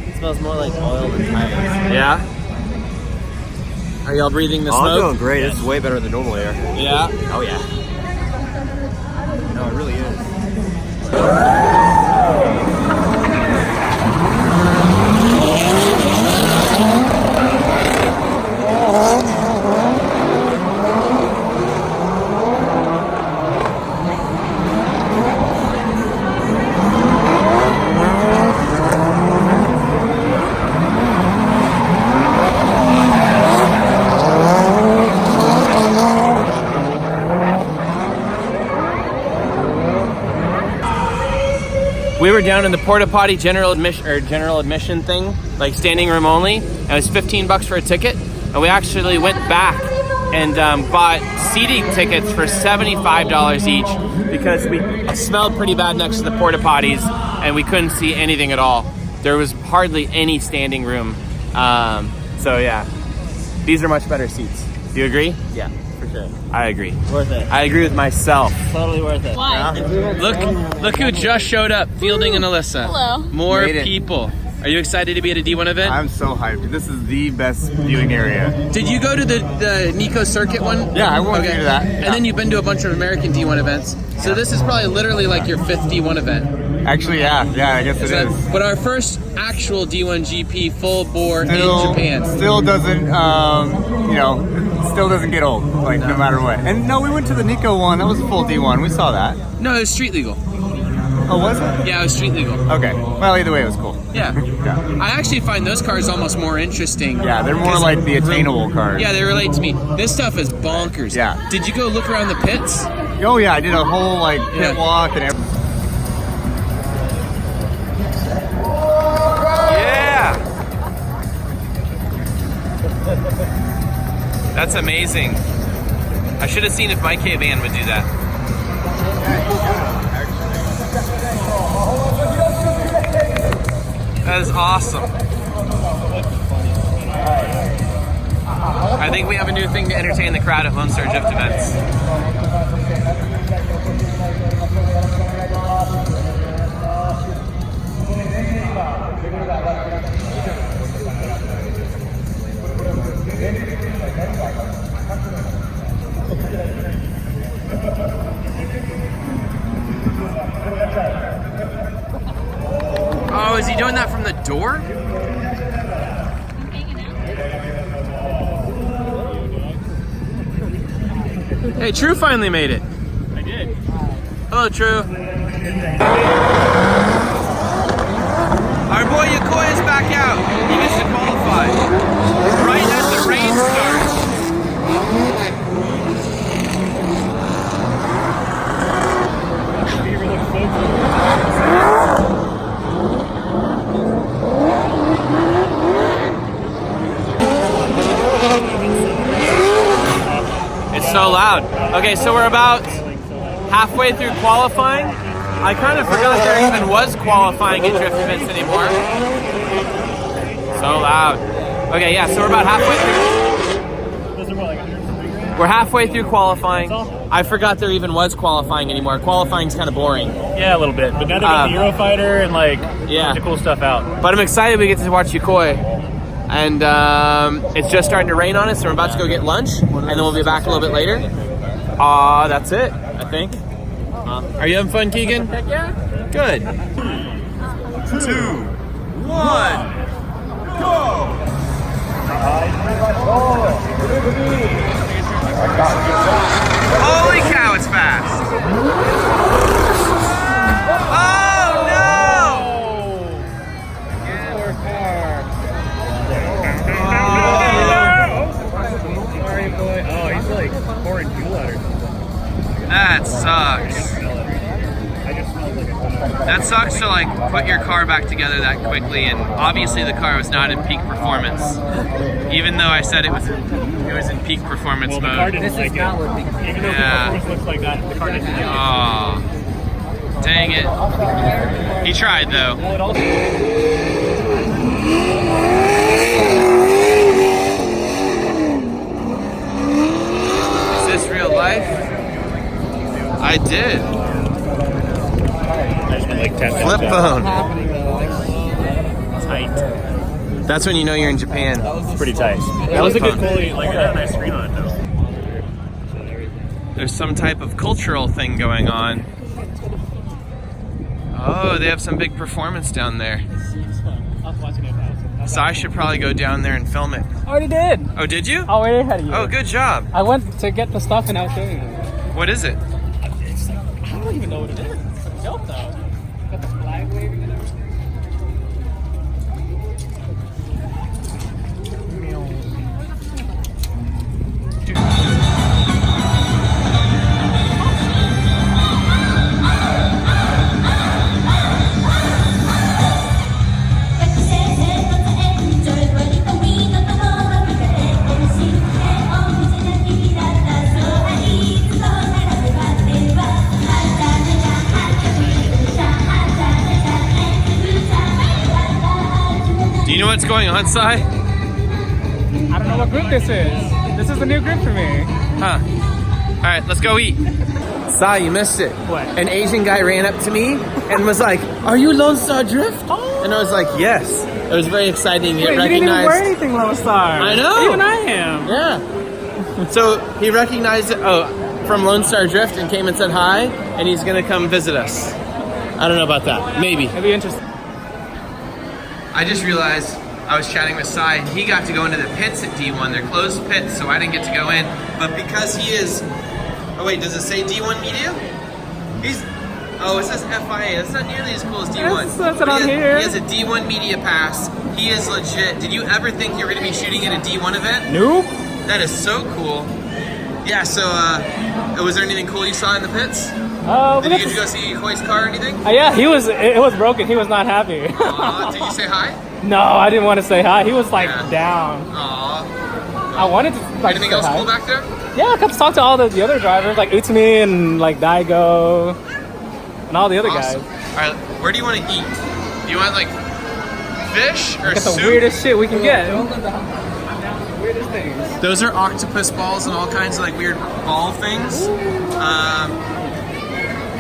Speaker 6: It smells more like oil than tires.
Speaker 3: Yeah. Are y'all breathing the
Speaker 8: Oh, I'm
Speaker 3: smoke?
Speaker 8: doing great. This is way better than normal air.
Speaker 3: Yeah.
Speaker 8: Oh yeah. No, it really is.
Speaker 3: We were down in the porta potty general admission thing, like standing room only. And it was $15 for a ticket, and we actually went back and bought seating tickets for $75 each because we smelled pretty bad next to the porta potties, and we couldn't see anything at all. There was hardly any standing room. So yeah, these are much better seats. Do you agree?
Speaker 6: Yeah, for sure.
Speaker 3: I agree.
Speaker 6: Worth it.
Speaker 3: I agree with myself.
Speaker 6: Totally worth it.
Speaker 9: Why?
Speaker 3: Look who just showed up, Fielding and Alyssa.
Speaker 9: Hello.
Speaker 3: More
Speaker 8: Made it.
Speaker 3: people. Are you excited to be at a D1 event?
Speaker 8: I'm so hyped. This is the best viewing area.
Speaker 3: Did you go to the Nico Circuit one?
Speaker 8: Yeah, I went to that.
Speaker 3: And then you've been to a bunch of American D1 events. So this is probably literally like your fifth D1 event.
Speaker 8: Actually, yeah, I guess it is.
Speaker 3: But our first actual D1GP full bore in Japan.
Speaker 8: Still doesn't, still doesn't get old, like no matter what. And no, we went to the Nico one. That was a full D1. We saw that.
Speaker 3: No, it was street legal.
Speaker 8: Oh, was it?
Speaker 3: Yeah, it was street legal.
Speaker 8: Okay. Well, either way, it was cool.
Speaker 3: Yeah.
Speaker 8: Yeah.
Speaker 3: I actually find those cars almost more interesting.
Speaker 8: Yeah, they're more like the attainable cars.
Speaker 3: Yeah, they relate to me. This stuff is bonkers.
Speaker 8: Yeah.
Speaker 3: Did you go look around the pits?
Speaker 8: Oh yeah, I did a whole like pit
Speaker 3: Yeah.
Speaker 8: walk and everything.
Speaker 3: Yeah! That's amazing. I should have seen if my K-Van would do that. That is awesome. I think we have a new thing to entertain the crowd at Lone Star Drift events. Oh, is he doing that from the door? Hey, True finally made it.
Speaker 4: I did.
Speaker 3: Hello, True. Our boy Yokoi is back out. He gets to qualify right as the rain starts. It's so loud. Okay, so we're about halfway through qualifying. I kind of forgot there even was qualifying at drift events anymore. So loud. Okay, yeah, so we're about halfway through. We're halfway through qualifying. I forgot there even was qualifying anymore. Qualifying's kind of boring.
Speaker 4: Yeah, a little bit. But now they got the Eurofighter and like the cool stuff out.
Speaker 3: But I'm excited we get to watch Yokoi. And it's just starting to rain on us, so we're about to go get lunch, and then we'll be back a little bit later. That's it, I think. Are you having fun, Keegan? Heck yeah. Good. 2, 1, go! Holy cow, it's fast! Oh no! That sucks to like put your car back together that quickly, and obviously the car was not in peak performance. Even though I said it was in peak performance
Speaker 4: Well, the car
Speaker 3: mode.
Speaker 4: didn't like it. Even though the performance looks like that, the car didn't like it.
Speaker 3: Oh, dang it. He tried though.
Speaker 4: Well, it also
Speaker 3: Is this real life? I did.
Speaker 4: I just been like 10
Speaker 3: Flip phone.
Speaker 4: tight.
Speaker 3: That's when you know you're in Japan.
Speaker 4: It's pretty tight. That was a good quality. Like, it had a nice screen on it though.
Speaker 3: There's some type of cultural thing going on. Oh, they have some big performance down there. So I should probably go down there and film it.
Speaker 5: I already did.
Speaker 3: Oh, did you?
Speaker 5: I way ahead of you.
Speaker 3: Oh, good job.
Speaker 5: I went to get the stuff and I'll show you.
Speaker 3: What is it?
Speaker 5: I don't even know what it is. It's dope though. Got the flag waving and everything.
Speaker 3: Do you know what's going on, Sai?
Speaker 5: I don't know what group this is. This is the new group for me.
Speaker 3: Huh. All right, let's go eat. Sai, you missed it.
Speaker 5: What?
Speaker 3: An Asian guy ran up to me and was like, "Are you Lone Star Drift?" And I was like, "Yes." It was very exciting. He
Speaker 5: Wait, you didn't even
Speaker 3: recognized.
Speaker 5: wear anything, Lone Star.
Speaker 3: I know.
Speaker 5: Even I am.
Speaker 3: Yeah. So he recognized it from Lone Star Drift and came and said hi, and he's gonna come visit us. I don't know about that. Maybe.
Speaker 5: It'd be interesting.
Speaker 3: I just realized I was chatting with Sai, and he got to go into the pits at D1. They're closed pits, so I didn't get to go in. But because he is, oh wait, does it say D1 Media? Oh, it says FIA. That's not nearly as cool as D1.
Speaker 5: That's what I'm here.
Speaker 3: He has a D1 Media pass. He is legit. Did you ever think you were going to be shooting at a D1 event?
Speaker 5: Nope.
Speaker 3: That is so cool. Yeah, so, was there anything cool you saw in the pits? Did you get to go see Hoy's car or anything?
Speaker 5: Yeah, it was broken. He was not happy.
Speaker 3: Did you say hi?
Speaker 5: No, I didn't want to say hi. He was like down.
Speaker 3: Aww.
Speaker 5: I wanted to like
Speaker 3: Anything
Speaker 5: say
Speaker 3: else
Speaker 5: hi.
Speaker 3: cool back there?
Speaker 5: Yeah, I got to talk to all the other drivers, like Utami and like Daigo and all the other
Speaker 3: Awesome.
Speaker 5: guys.
Speaker 3: All right, where do you want to eat? Do you want like fish or
Speaker 5: Get the
Speaker 3: soup?
Speaker 5: weirdest shit we can get. Weirdest things.
Speaker 3: Those are octopus balls and all kinds of like weird ball things.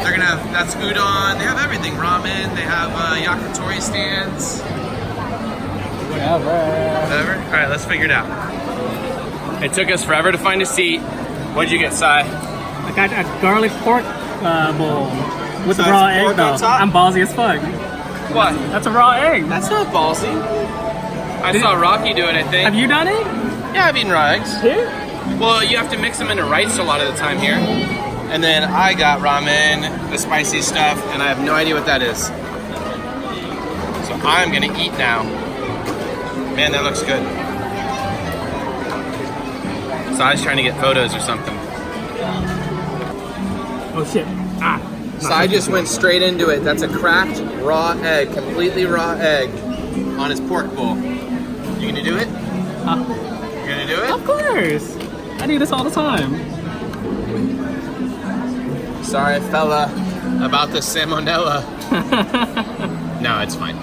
Speaker 3: They're gonna have, that's udon, they have everything. Ramen, they have yakitori stands. Whatever. All right, let's figure it out. It took us forever to find a seat. What'd you get, Sai?
Speaker 5: I got a garlic pork bowl with
Speaker 3: So
Speaker 5: a raw
Speaker 3: it's
Speaker 5: egg
Speaker 3: pork
Speaker 5: though.
Speaker 3: on top?
Speaker 5: I'm ballsy as fuck.
Speaker 3: What?
Speaker 5: That's a raw egg.
Speaker 3: That's not ballsy. I saw Rocky do it, I think.
Speaker 5: Have you done it?
Speaker 3: Yeah, I've eaten raw eggs.
Speaker 5: Here?
Speaker 3: Well, you have to mix them into rice a lot of the time here. And then I got ramen, the spicy stuff, and I have no idea what that is. So I'm gonna eat now. Man, that looks good. So I was trying to get photos or something.
Speaker 5: Oh shit.
Speaker 3: So I just went straight into it. That's a cracked raw egg, completely raw egg on his pork bowl. You gonna do it? You gonna do it?
Speaker 5: Of course. I do this all the time.
Speaker 3: Sorry, fella, about the salmonella. No, it's fine.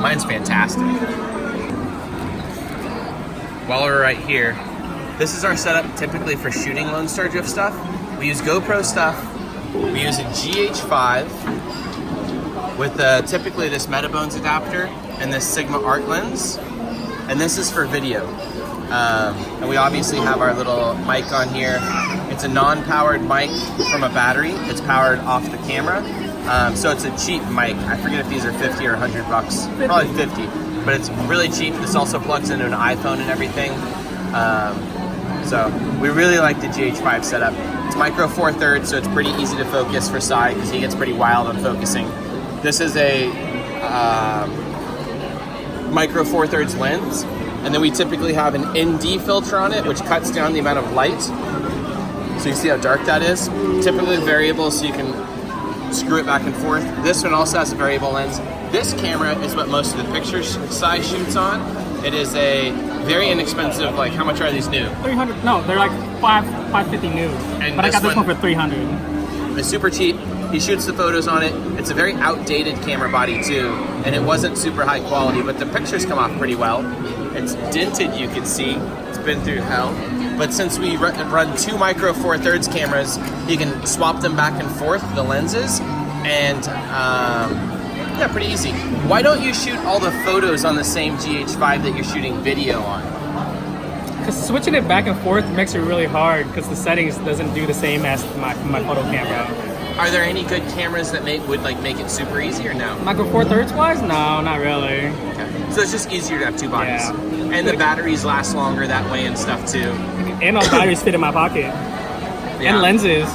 Speaker 3: Mine's fantastic. While we're right here, this is our setup typically for shooting Lone Star Drift stuff. We use GoPro stuff. We use a GH5 with typically this Metabones adapter and this Sigma Art lens. And this is for video. And we obviously have our little mic on here. It's a non-powered mic from a battery. It's powered off the camera. So it's a cheap mic. I forget if these are 50 or 100 bucks. Probably 50, but it's really cheap. This also plugs into an iPhone and everything. So we really like the GH5 setup. It's micro 4/3, so it's pretty easy to focus for Sai because he gets pretty wild on focusing. This is a micro 4/3 lens. And then we typically have an ND filter on it, which cuts down the amount of light. So you see how dark that is? Typically variable, so you can screw it back and forth. This one also has a variable lens. This camera is what most of the picture size shoots on. It is a very inexpensive, like how much are these new?
Speaker 5: 300, no, they're like 550 new.
Speaker 3: And
Speaker 5: but I got this one
Speaker 3: one
Speaker 5: for 300.
Speaker 3: It's super cheap. He shoots the photos on it. It's a very outdated camera body too, and it wasn't super high quality, but the pictures come off pretty well. It's dented, you can see. It's been through hell. But since we run 2 micro 4/3 cameras, you can swap them back and forth, the lenses, and yeah, pretty easy. Why don't you shoot all the photos on the same GH5 that you're shooting video on?
Speaker 5: Because switching it back and forth makes it really hard because the settings doesn't do the same as my photo camera.
Speaker 3: Are there any good cameras that would make it super easy or no?
Speaker 5: Micro 4/3 wise? No, not really.
Speaker 3: Okay. So it's just easier to have 2 bodies.
Speaker 5: Yeah.
Speaker 3: And the batteries last longer that way and stuff too.
Speaker 5: And all batteries fit in my pocket.
Speaker 3: Yeah.
Speaker 5: And lenses.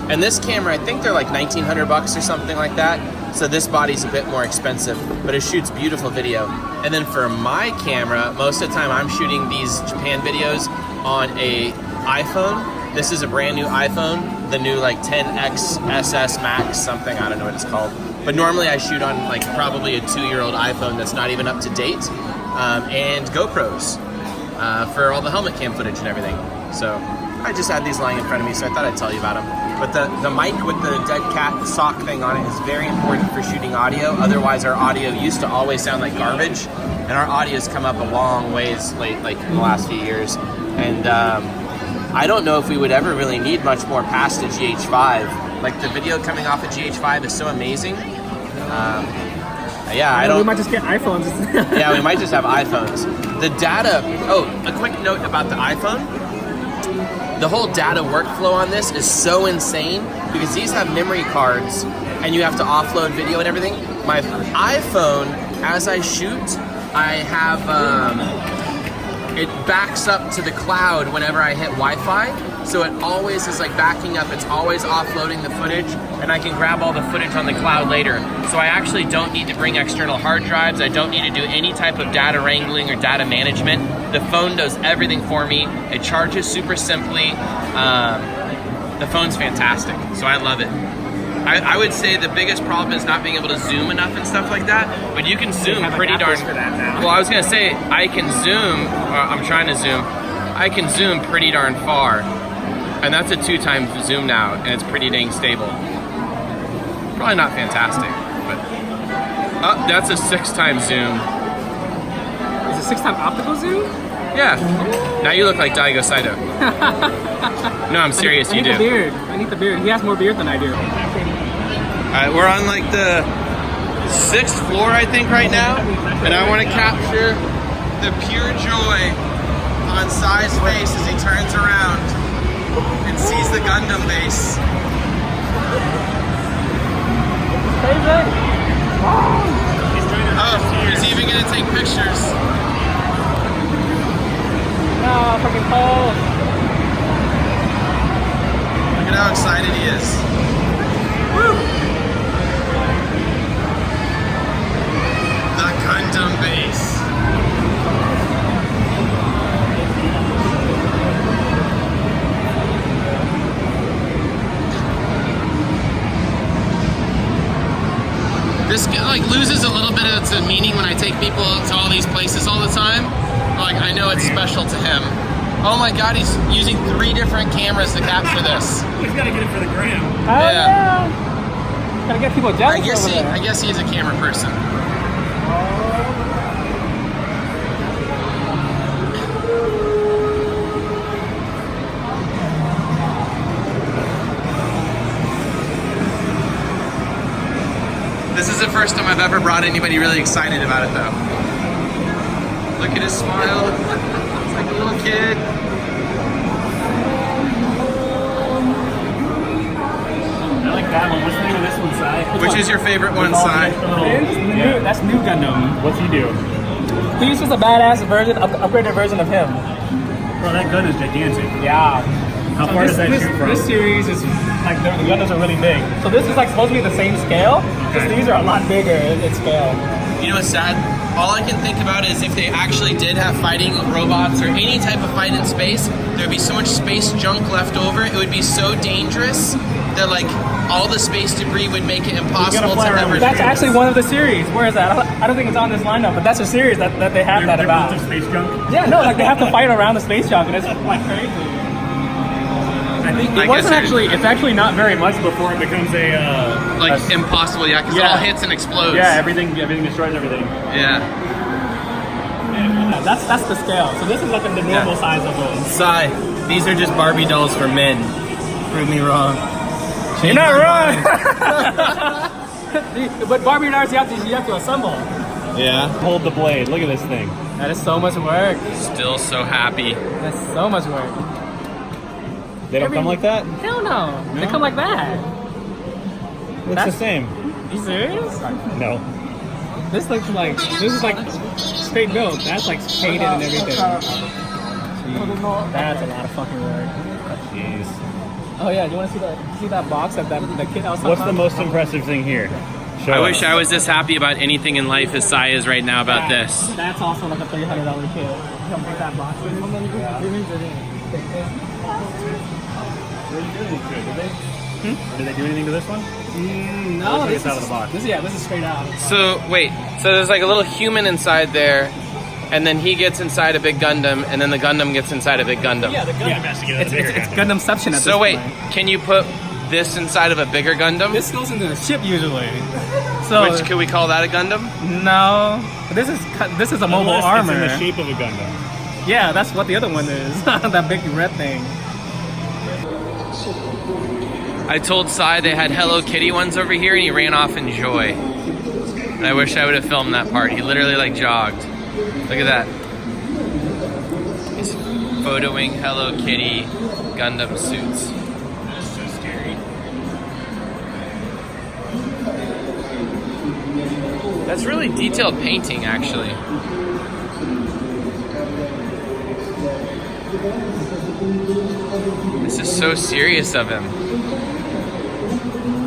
Speaker 3: And this camera, I think they're like $1,900 or something like that. So this body's a bit more expensive, but it shoots beautiful video. And then for my camera, most of the time I'm shooting these Japan videos on a iPhone. This is a brand new iPhone, the new like 10X SS Max something, I don't know what it's called. But normally I shoot on like probably a 2-year-old iPhone that's not even up to date, and GoPros for all the helmet cam footage and everything. So I just had these lying in front of me, so I thought I'd tell you about them. But the mic with the dead cat sock thing on it is very important for shooting audio. Otherwise, our audio used to always sound like garbage, and our audio's come up a long ways late, like in the last few years. And I don't know if we would ever really need much more past a GH5. Like the video coming off a GH5 is so amazing. Yeah, I don't.
Speaker 5: We might just get iPhones.
Speaker 3: Yeah, we might just have iPhones. The data. Oh, a quick note about the iPhone. The whole data workflow on this is so insane because these have memory cards and you have to offload video and everything. My iPhone, as I shoot, I have, it backs up to the cloud whenever I hit Wi-Fi. So it always is like backing up, it's always offloading the footage, and I can grab all the footage on the cloud later. So I actually don't need to bring external hard drives, I don't need to do any type of data wrangling or data management. The phone does everything for me, it charges super simply. The phone's fantastic, so I love it. I would say the biggest problem is not being able to zoom enough and stuff like that, but you can zoom pretty darn.
Speaker 5: For that now.
Speaker 3: Well, I was gonna say, I can zoom, I'm trying to zoom, I can zoom pretty darn far. And that's a 2x zoom now, and it's pretty dang stable. Probably not fantastic, but that's a 6x zoom.
Speaker 5: Is it 6x optical zoom?
Speaker 3: Yeah. Now you look like Daigo Saito. No, I'm serious, you do.
Speaker 5: I need the beard. I need the beard. He has more beard than I do.
Speaker 3: Alright, we're on like the 6th floor, I think, right now, and I want to capture the pure joy on Sai's face as he turns around and sees the Gundam base. Oh, he's even gonna take pictures.
Speaker 5: No, fucking cold.
Speaker 3: Look at how excited he is. Woo! The Gundam base. This like loses a little bit of its meaning when I take people to all these places all the time. Like I know it's special to him. Oh my God, he's using 3 different cameras to capture this.
Speaker 4: He's gotta get it for the gram.
Speaker 5: Yeah. Gotta get people jealous.
Speaker 3: I guess he's a camera person. This is the first time I've ever brought anybody really excited about it though. Look at his smile. It's like a little kid.
Speaker 4: I like that one. What's the name of this one, Sai?
Speaker 3: Which is your favorite one, Sai?
Speaker 5: That's new Gundam.
Speaker 4: What's he do?
Speaker 5: He's just a badass version, upgraded version of him.
Speaker 4: Bro, that gun is gigantic.
Speaker 5: Yeah.
Speaker 4: How far does that shoot from?
Speaker 5: This series is like the Gundams are really big. So this is like supposed to be the same scale. Just these are a lot bigger in scale.
Speaker 3: You know what's sad? All I can think about is if they actually did have fighting robots or any type of fight in space, there'd be so much space junk left over. It would be so dangerous that like all the space debris would make it impossible to ever.
Speaker 5: That's actually one of the series. Where is that? I don't think it's on this lineup, but that's a series that they have that about.
Speaker 4: Space junk?
Speaker 5: Yeah, no, like they have to fight around the space junk, and it's like crazy.
Speaker 4: I think it wasn't actually. It's actually not very much before it becomes
Speaker 3: impossible. Yeah, because it all hits and explodes.
Speaker 4: Yeah, everything destroys everything.
Speaker 3: Yeah.
Speaker 5: That's the scale. So this is like the normal size of those.
Speaker 3: Sai, these are just Barbie dolls for men. Prove me wrong.
Speaker 5: You're not wrong. But Barbie dolls you have to assemble.
Speaker 3: Yeah.
Speaker 4: Hold the blade. Look at this thing.
Speaker 5: That is so much work.
Speaker 3: Still so happy.
Speaker 5: That's so much work.
Speaker 4: They don't come like that?
Speaker 5: Hell no. They come like that.
Speaker 4: It's the same.
Speaker 5: You serious?
Speaker 4: No.
Speaker 5: This is like straight built. That's like painted and everything. Jeez. That's a lot of fucking work.
Speaker 4: Jeez.
Speaker 5: Oh yeah, you want to see that box that the kid I was talking
Speaker 4: What's the
Speaker 5: about?
Speaker 4: most impressive thing here?
Speaker 3: I wish I was this happy about anything in life as Sai is right now about this.
Speaker 5: That's also like a $300 kit. Come take that box.
Speaker 4: Did they do anything to this one?
Speaker 5: No,
Speaker 4: this is out of the box.
Speaker 5: This is straight out.
Speaker 3: So wait, so there's like a little human inside there, and then he gets inside a big Gundam, and then the Gundam gets inside a big Gundam.
Speaker 5: Yeah, the Gundam has to get it's Gundamception at this
Speaker 3: So wait,
Speaker 5: point.
Speaker 3: can you put this inside of a bigger Gundam?
Speaker 5: This goes into the ship usually. So
Speaker 3: Which could we call that a Gundam?
Speaker 5: no, this is a mobile armor.
Speaker 4: It's in the shape of a Gundam.
Speaker 5: Yeah, that's what the other one is. That big red thing.
Speaker 3: I told Sai they had Hello Kitty ones over here, and he ran off in joy. And I wish I would have filmed that part. He literally like jogged. Look at that. He's photoing Hello Kitty Gundam suits.
Speaker 4: That's so scary.
Speaker 3: That's really detailed painting, actually. This is so serious of him.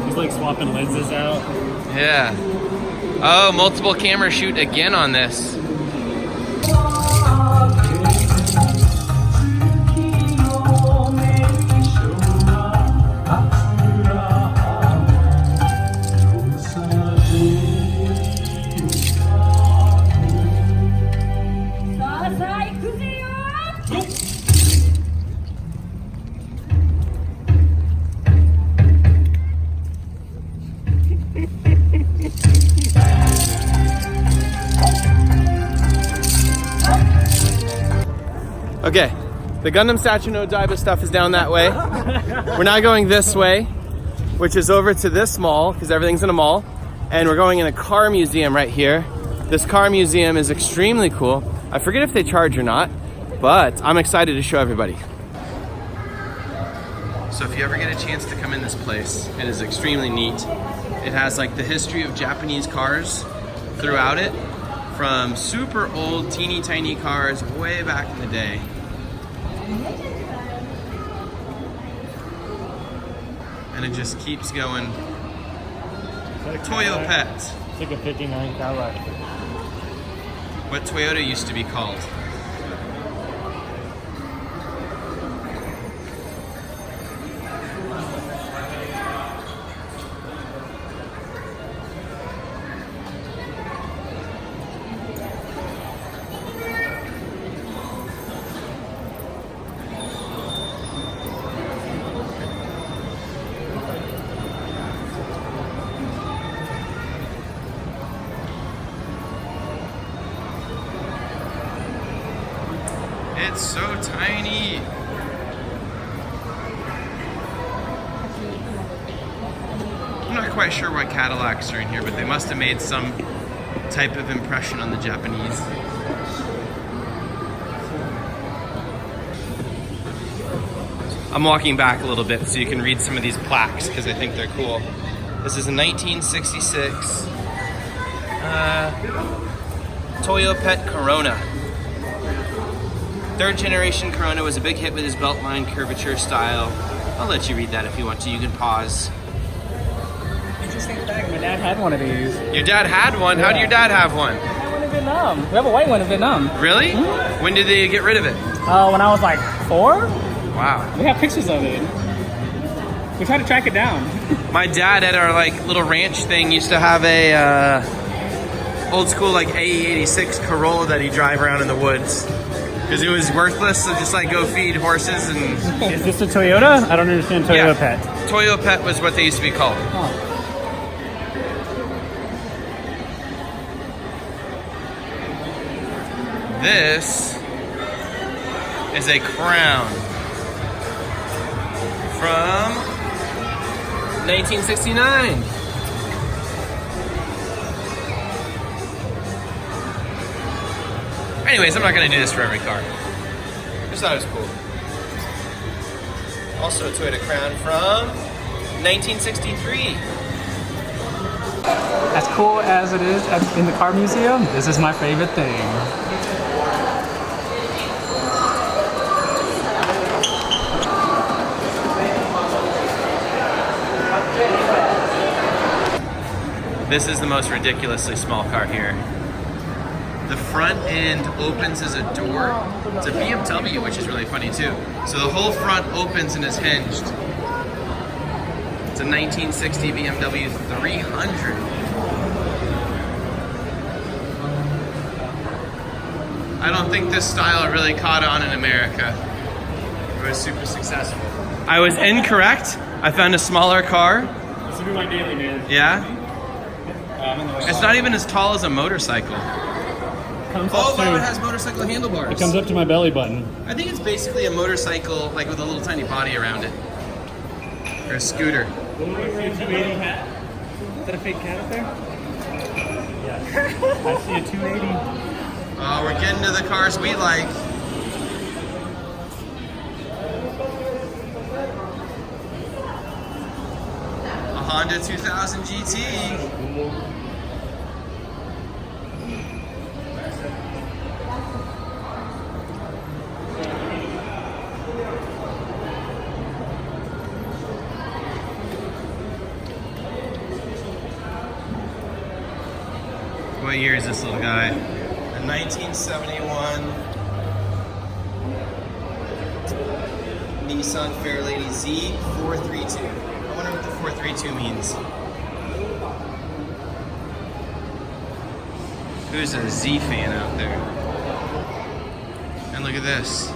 Speaker 4: He's like swapping lenses out.
Speaker 3: Yeah. Oh, multiple camera shoot again on this. Okay, the Gundam statue no Odaiba stuff is down that way. We're now going this way, which is over to this mall, because everything's in a mall. And we're going in a car museum right here. This car museum is extremely cool. I forget if they charge or not, but I'm excited to show everybody. So if you ever get a chance to come in this place, it is extremely neat. It has like the history of Japanese cars throughout it, from super old teeny tiny cars way back in the day. And it just keeps going. Toyo Pet.
Speaker 4: It's like a 59 Cadillac.
Speaker 3: What Toyota used to be called. It's so tiny. I'm not quite sure why Cadillacs are in here, but they must have made some type of impression on the Japanese. I'm walking back a little bit so you can read some of these plaques because I think they're cool. This is a 1966 Toyo Pet Corona. Third generation Corona was a big hit with his beltline curvature style. I'll let you read that if you want to. You can pause.
Speaker 5: interesting fact. My dad had one of these.
Speaker 3: Your dad had one? How did your dad have one?
Speaker 5: I had one in Vietnam. We have a white one in Vietnam.
Speaker 3: Really?
Speaker 5: Mm-hmm.
Speaker 3: When did they get rid of it?
Speaker 5: When I was like 4.
Speaker 3: Wow.
Speaker 5: We have pictures of it. We tried to track it down.
Speaker 3: My dad at our like little ranch thing used to have a old school like A86 Corolla that he'd drive around in the woods. Because it was worthless, so just like go feed horses and...
Speaker 4: Is this a Toyota? I don't understand Toyota
Speaker 3: Yeah.
Speaker 4: Pet.
Speaker 3: Toyota Pet was what they used to be called. This is a Crown from 1969. Anyways, I'm not going to do this for every car. Just thought it was cool. Also a Toyota Crown from 1963.
Speaker 5: As cool as it is in the car museum, this is my favorite thing.
Speaker 3: This is the most ridiculously small car here. The front end opens as a door. It's a BMW, which is really funny too. So the whole front opens and is hinged. It's a 1960 BMW 300. I don't think this style really caught on in America. It was super successful. I was incorrect. I found a smaller car.
Speaker 4: This will be my daily, man.
Speaker 3: Yeah? It's not even as tall as a motorcycle. Oh, wow, it has motorcycle handlebars.
Speaker 4: It comes up to my belly button.
Speaker 3: I think it's basically a motorcycle, like with a little tiny body around it. Or a scooter.
Speaker 4: Is that a fake cat up there? Yeah. I see a 280.
Speaker 3: Oh, we're getting to the cars we like. A Honda 2000 GT. What year is this little guy? A 1971 Nissan Fairlady Z432. I wonder what the 432 means. Who's a Z fan out there? And look at this.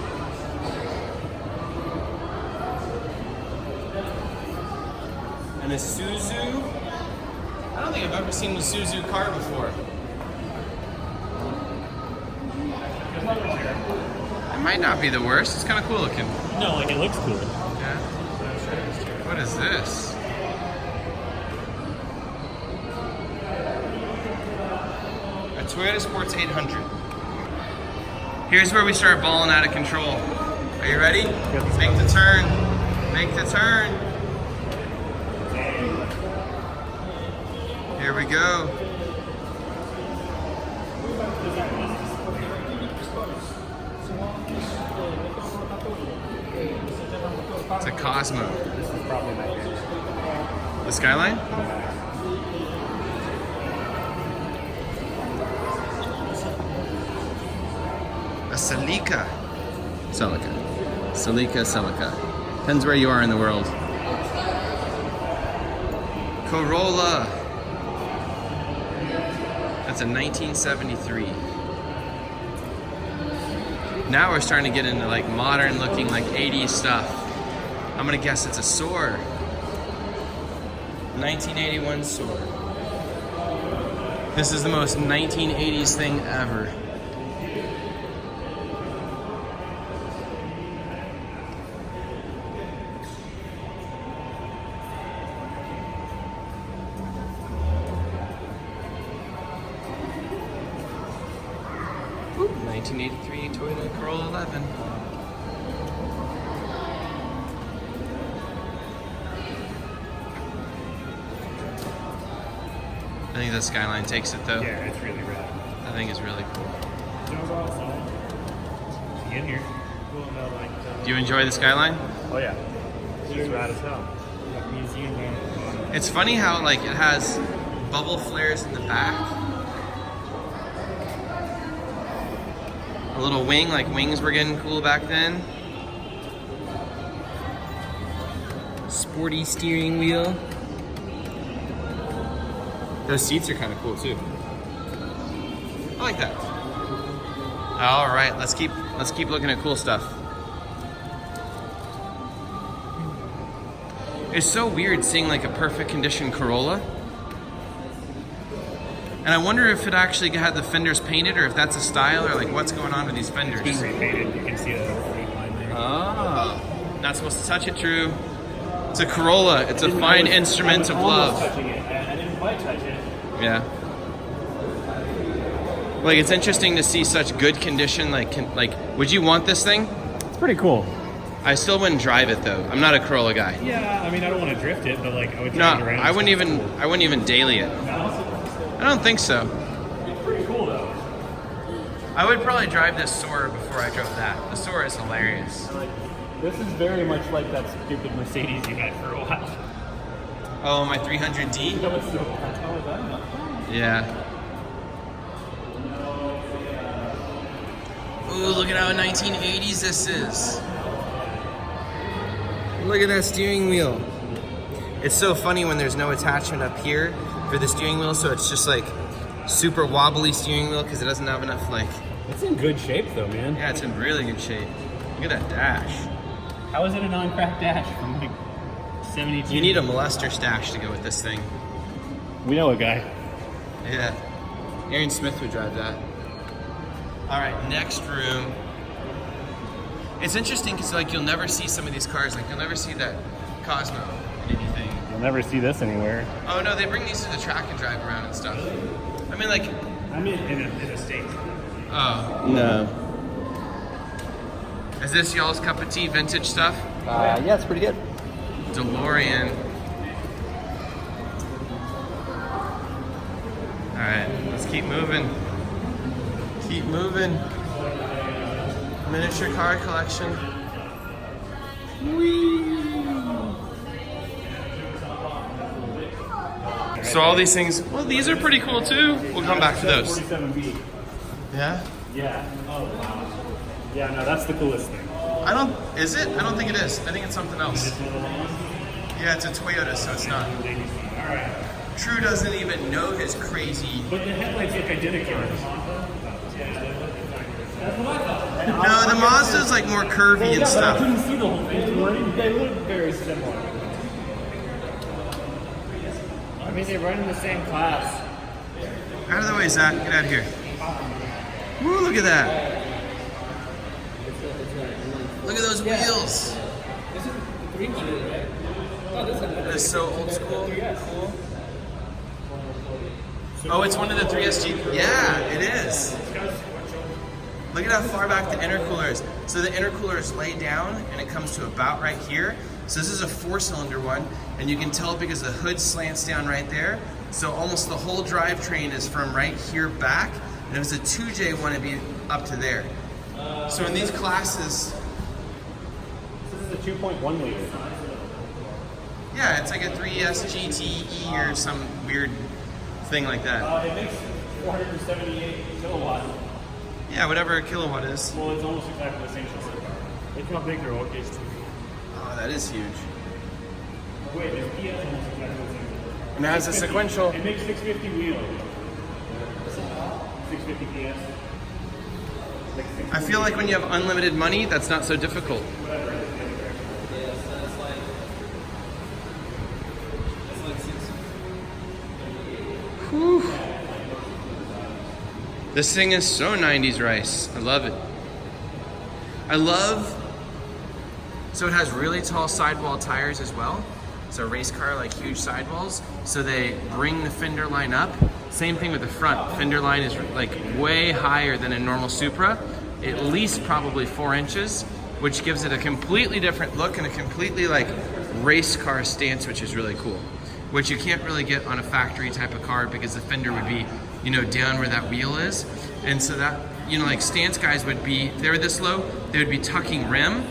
Speaker 3: And a Suzu. I don't think I've ever seen a Suzu car before. It might not be the worst. It's kind of cool looking.
Speaker 4: No, like it looks cool.
Speaker 3: Yeah. What is this? A Toyota Sports 800. Here's where we start balling out of control. Are you ready? Make the turn. Make the turn. Here we go. It's a Cosmo. The Skyline? A Celica. Celica. Depends where you are in the world. Corolla. That's a 1973. Now we're starting to get into like modern looking like 80s stuff. I'm gonna guess it's a Soar. 1981 Soar. This is the most 1980s thing ever. Ooh, 1983 Toyota Corolla 11. I think the Skyline takes it though.
Speaker 4: Yeah, it's really rad.
Speaker 3: I think it's really cool.
Speaker 4: Get here.
Speaker 3: Do you enjoy the Skyline?
Speaker 4: Oh yeah. It's rad as hell. Museum man.
Speaker 3: It's funny how like it has bubble flares in the back. A little wing, like wings were getting cool back then. Sporty steering wheel. Those seats are kind of cool too. I like that. All right, let's keep looking at cool stuff. It's so weird seeing like a perfect condition Corolla. And I wonder if it actually had the fenders painted or if that's a style or like what's going on with these fenders.
Speaker 4: It's been repainted. You can see the line there.
Speaker 3: Ah, not supposed to touch it, True. It's a Corolla. It's a fine instrument of love.
Speaker 4: Touching it. I didn't quite touch it.
Speaker 3: Yeah. Like it's interesting to see such good condition. Like would you want this thing?
Speaker 4: It's pretty cool.
Speaker 3: I still wouldn't drive it though. I'm not a Corolla guy.
Speaker 4: Yeah, I mean, I don't want to drift it, but like I would
Speaker 3: No,
Speaker 4: drive it around.
Speaker 3: I wouldn't even daily it. I don't think so.
Speaker 4: It's pretty cool though.
Speaker 3: I would probably drive this Soarer before I drove that. The Soarer is hilarious.
Speaker 4: This is very much like that stupid Mercedes you had for a while.
Speaker 3: Oh, my 300D? Yeah. Ooh, look at how 1980s this is. Look at that steering wheel. It's so funny when there's no attachment up here for the steering wheel, so it's just like super wobbly steering wheel because it doesn't have enough like...
Speaker 4: It's in good shape though, man.
Speaker 3: Yeah, it's in really good shape. Look at that dash.
Speaker 4: How is it a non-cracked dash from like 72?
Speaker 3: You need a molester stash to go with this thing.
Speaker 4: We know a guy.
Speaker 3: Yeah. Aaron Smith would drive that. All right, next room. It's interesting because like you'll never see some of these cars. Like you'll never see that Cosmo in anything.
Speaker 4: You'll never see this anywhere.
Speaker 3: Oh no, they bring these to the track and drive around and stuff. I mean, like.
Speaker 4: I'm in a state.
Speaker 3: Oh no. Is this y'all's cup of tea? Vintage stuff?
Speaker 8: Yeah, it's pretty good.
Speaker 3: DeLorean. All right, let's keep moving. Keep moving. Miniature car collection. Whee! So all these things, well, these are pretty cool too. We'll come back to those.
Speaker 4: 47B.
Speaker 3: Yeah?
Speaker 4: Yeah. Oh wow. Yeah, no, that's the coolest thing.
Speaker 3: Is it? I don't think it is. I think it's something else. Yeah, it's a Toyota, so it's not.
Speaker 4: Alright.
Speaker 3: True doesn't even know his crazy.
Speaker 4: But the headlights look identical.
Speaker 3: No, the Mazda's like more curvy and
Speaker 4: I
Speaker 3: stuff.
Speaker 4: couldn't see the whole thing. They look very similar. I mean, they run in the same class.
Speaker 3: Out of the way, Zach. Get out of here. Woo, look at that. Look at those wheels. That is so old school. Cool. Oh, it's one of the 3SG. Yeah, it is. Look at how far back the intercooler is. So the intercooler is laid down and it comes to about right here. So this is a 4-cylinder one, and you can tell because the hood slants down right there. So almost the whole drivetrain is from right here back. And if it's a 2J one, it'd be up to there. So in these classes,
Speaker 4: This is a 2.1 liter.
Speaker 3: yeah, it's like a 3S GTE or some weird thing like that.
Speaker 4: It makes 478 kilowatts.
Speaker 3: Yeah, whatever a kilowatt is.
Speaker 4: Well, it's almost exactly the same as the car. Look how big their oil cage is.
Speaker 3: Oh, that is huge.
Speaker 4: Wait, their PS almost exactly the same.
Speaker 3: And it has a sequential.
Speaker 4: It makes 650 wheels. 650 PS.
Speaker 3: I feel like when you have unlimited money, that's not so difficult. Whew. This thing is so 90s rice. I love it. So it has really tall sidewall tires as well. It's a race car, like huge sidewalls. So they bring the fender line up. Same thing with the front. Fender line is like way higher than a normal Supra. At least probably 4 inches, which gives it a completely different look and a completely like race car stance, which is really cool. Which you can't really get on a factory type of car because the fender would be, you know, down where that wheel is. And so that, you know, like stance guys would be, if they were this low, they would be tucking rim.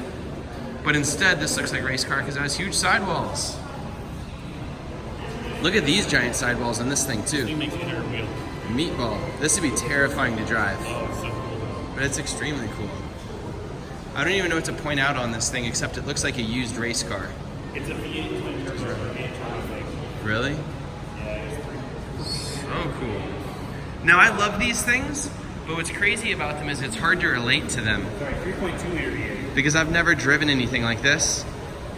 Speaker 3: But instead, this looks like race car because it has huge sidewalls. Look at these giant sidewalls on this thing too.
Speaker 4: It makes it inner wheel.
Speaker 3: Meatball. This would be terrifying to drive,
Speaker 4: Oh, it's so cool.
Speaker 3: but it's extremely cool. I don't even know what to point out on this thing except it looks like a used race car.
Speaker 4: It's a V8 twin turbo V8 thing.
Speaker 3: Really?
Speaker 4: Yeah, it's
Speaker 3: So cool. Now I love these things, but what's crazy about them is it's hard to relate to them.
Speaker 4: sorry, 3.2 liter V8.
Speaker 3: Because I've never driven anything like this,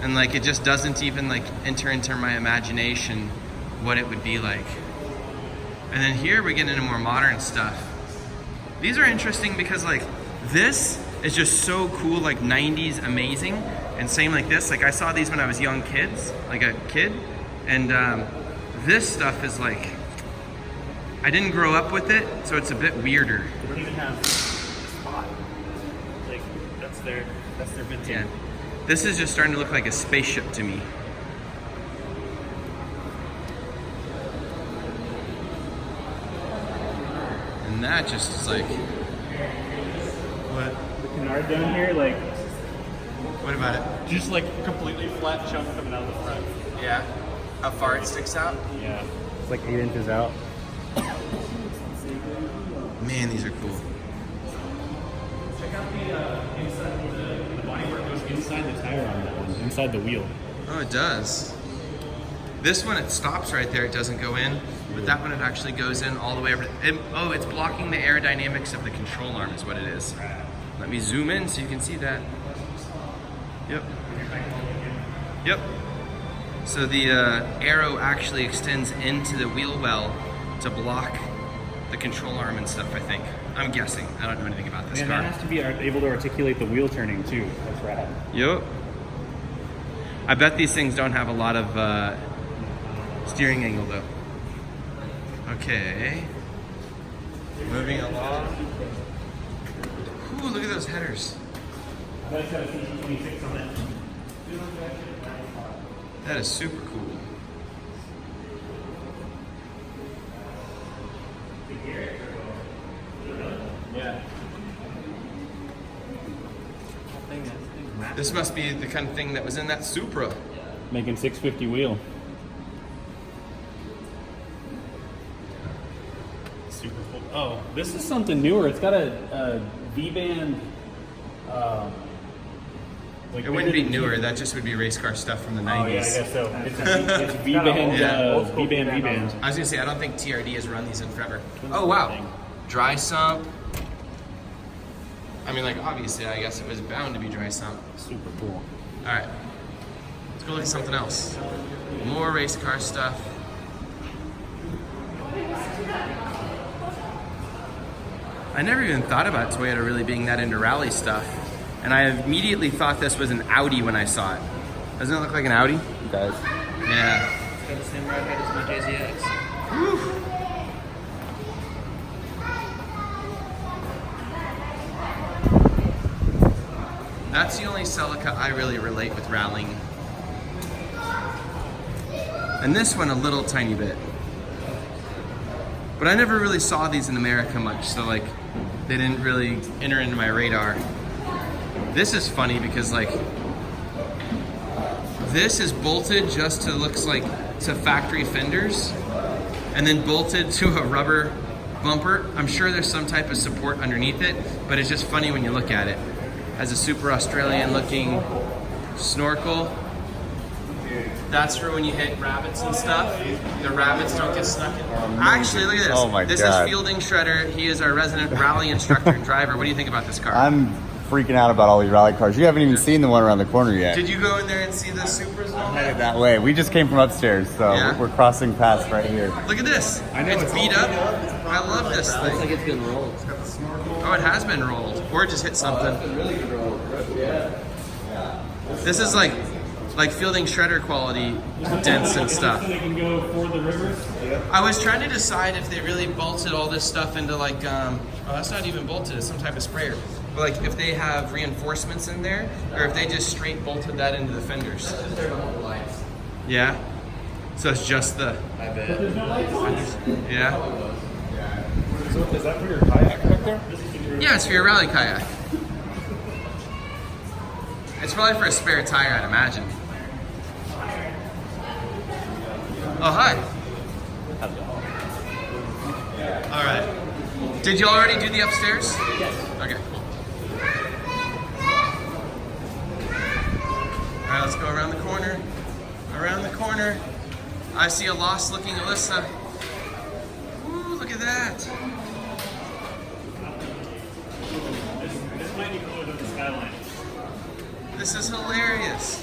Speaker 3: and like it just doesn't even like enter into my imagination what it would be like. And then here we get into more modern stuff. These are interesting because like this is just so cool, like 90s amazing, and same like this. Like I saw these when I was young kids, like a kid, and this stuff is like, I didn't grow up with it, so it's a bit weirder.
Speaker 4: They don't even have a spot. Like, that's their vintage.
Speaker 3: Yeah. This is just starting to look like a spaceship to me. And that just is like, what?
Speaker 4: The canard down here, like,
Speaker 3: What about it?
Speaker 4: just like completely flat chunk coming out of the front.
Speaker 3: Yeah. How far it sticks out?
Speaker 4: Yeah.
Speaker 5: It's like 8 inches out.
Speaker 3: Man, these are cool.
Speaker 4: Check out the bodywork goes inside the tire on that one, inside the wheel.
Speaker 3: Oh, it does. This one, it stops right there. It doesn't go in. But that one, it actually goes in all the way over. Oh, it's blocking the aerodynamics of the control arm is what it is. Let me zoom in so you can see that. Yep. Yep. So the arrow actually extends into the wheel well to block the control arm and stuff, I think. I'm guessing. I don't know anything about this
Speaker 4: And
Speaker 3: car.
Speaker 4: that has to be able to articulate the wheel turning too. That's rad.
Speaker 3: Yep. I bet these things don't have a lot of steering angle though. Okay. Moving along. Ooh, look at those headers.
Speaker 4: That's got a C26 on it.
Speaker 3: That is super cool.
Speaker 4: Yeah.
Speaker 3: This must be the kind of thing that was in that Supra.
Speaker 4: Making 650 wheel. Super cool. Oh, this is something newer. It's got a V-band. Like
Speaker 3: It wouldn't be newer. That just would be race car stuff from the 90s.
Speaker 4: Oh yeah, I guess so. It's V-band,
Speaker 3: Yeah.
Speaker 4: V-band.
Speaker 3: I was gonna say, I don't think TRD has run these in forever. Oh wow, dry sump. I mean, like obviously, I guess it was bound to be dry sump.
Speaker 4: Super cool.
Speaker 3: All right, let's go look at something else. More race car stuff. I never even thought about Toyota really being that into rally stuff, and I immediately thought this was an Audi when I saw it. Doesn't it look like an Audi?
Speaker 5: It does.
Speaker 3: Yeah.
Speaker 2: It's got the same ride height as my JZX.
Speaker 3: That's the only Celica I really relate with rallying. And this one a little tiny bit. But I never really saw these in America much, so like they didn't really enter into my radar. This is funny because like this is bolted just to looks like to factory fenders and then bolted to a rubber bumper. I'm sure there's some type of support underneath it, but it's just funny when you look at it. Has a super Australian looking snorkel. That's for when you hit rabbits and stuff. The rabbits don't get stuck in. Actually, look at this.
Speaker 8: Oh my
Speaker 3: this
Speaker 8: God.
Speaker 3: is Fielding Shredder. He is our resident rally instructor and driver. What do you think about this car?
Speaker 8: I'm freaking out about all these rally cars. You haven't even seen the one around the corner yet.
Speaker 3: Did you go in there and see the Supras and all that?
Speaker 8: Headed that way. We just came from upstairs, so
Speaker 3: Yeah?
Speaker 8: we're crossing paths right here.
Speaker 3: Look at this. It's beat up. I love this
Speaker 2: Looks like
Speaker 3: thing.
Speaker 2: it's been rolled.
Speaker 3: Oh, it has been rolled. Or it just hit something.
Speaker 2: Really good rolled. Yeah.
Speaker 3: This is like Fielding Shredder quality dents and stuff.
Speaker 4: So they can go for the rivers.
Speaker 3: I was trying to decide if they really bolted all this stuff into like, oh, that's not even bolted, it's some type of sprayer. But like if they have reinforcements in there, or if they just straight bolted that into the fenders. Yeah? So it's just the,
Speaker 2: I bet.
Speaker 3: yeah?
Speaker 4: So is that for your kayak back there?
Speaker 3: Yeah, it's for your rally kayak. It's probably for a spare tire, I'd imagine. Oh, hi. All right. Did you already do the upstairs?
Speaker 4: Yes.
Speaker 3: Okay. All right, let's go around the corner. Around the corner. I see a lost-looking Alyssa. Ooh, look at that.
Speaker 4: This might be cooler than the Skyline.
Speaker 3: This is hilarious.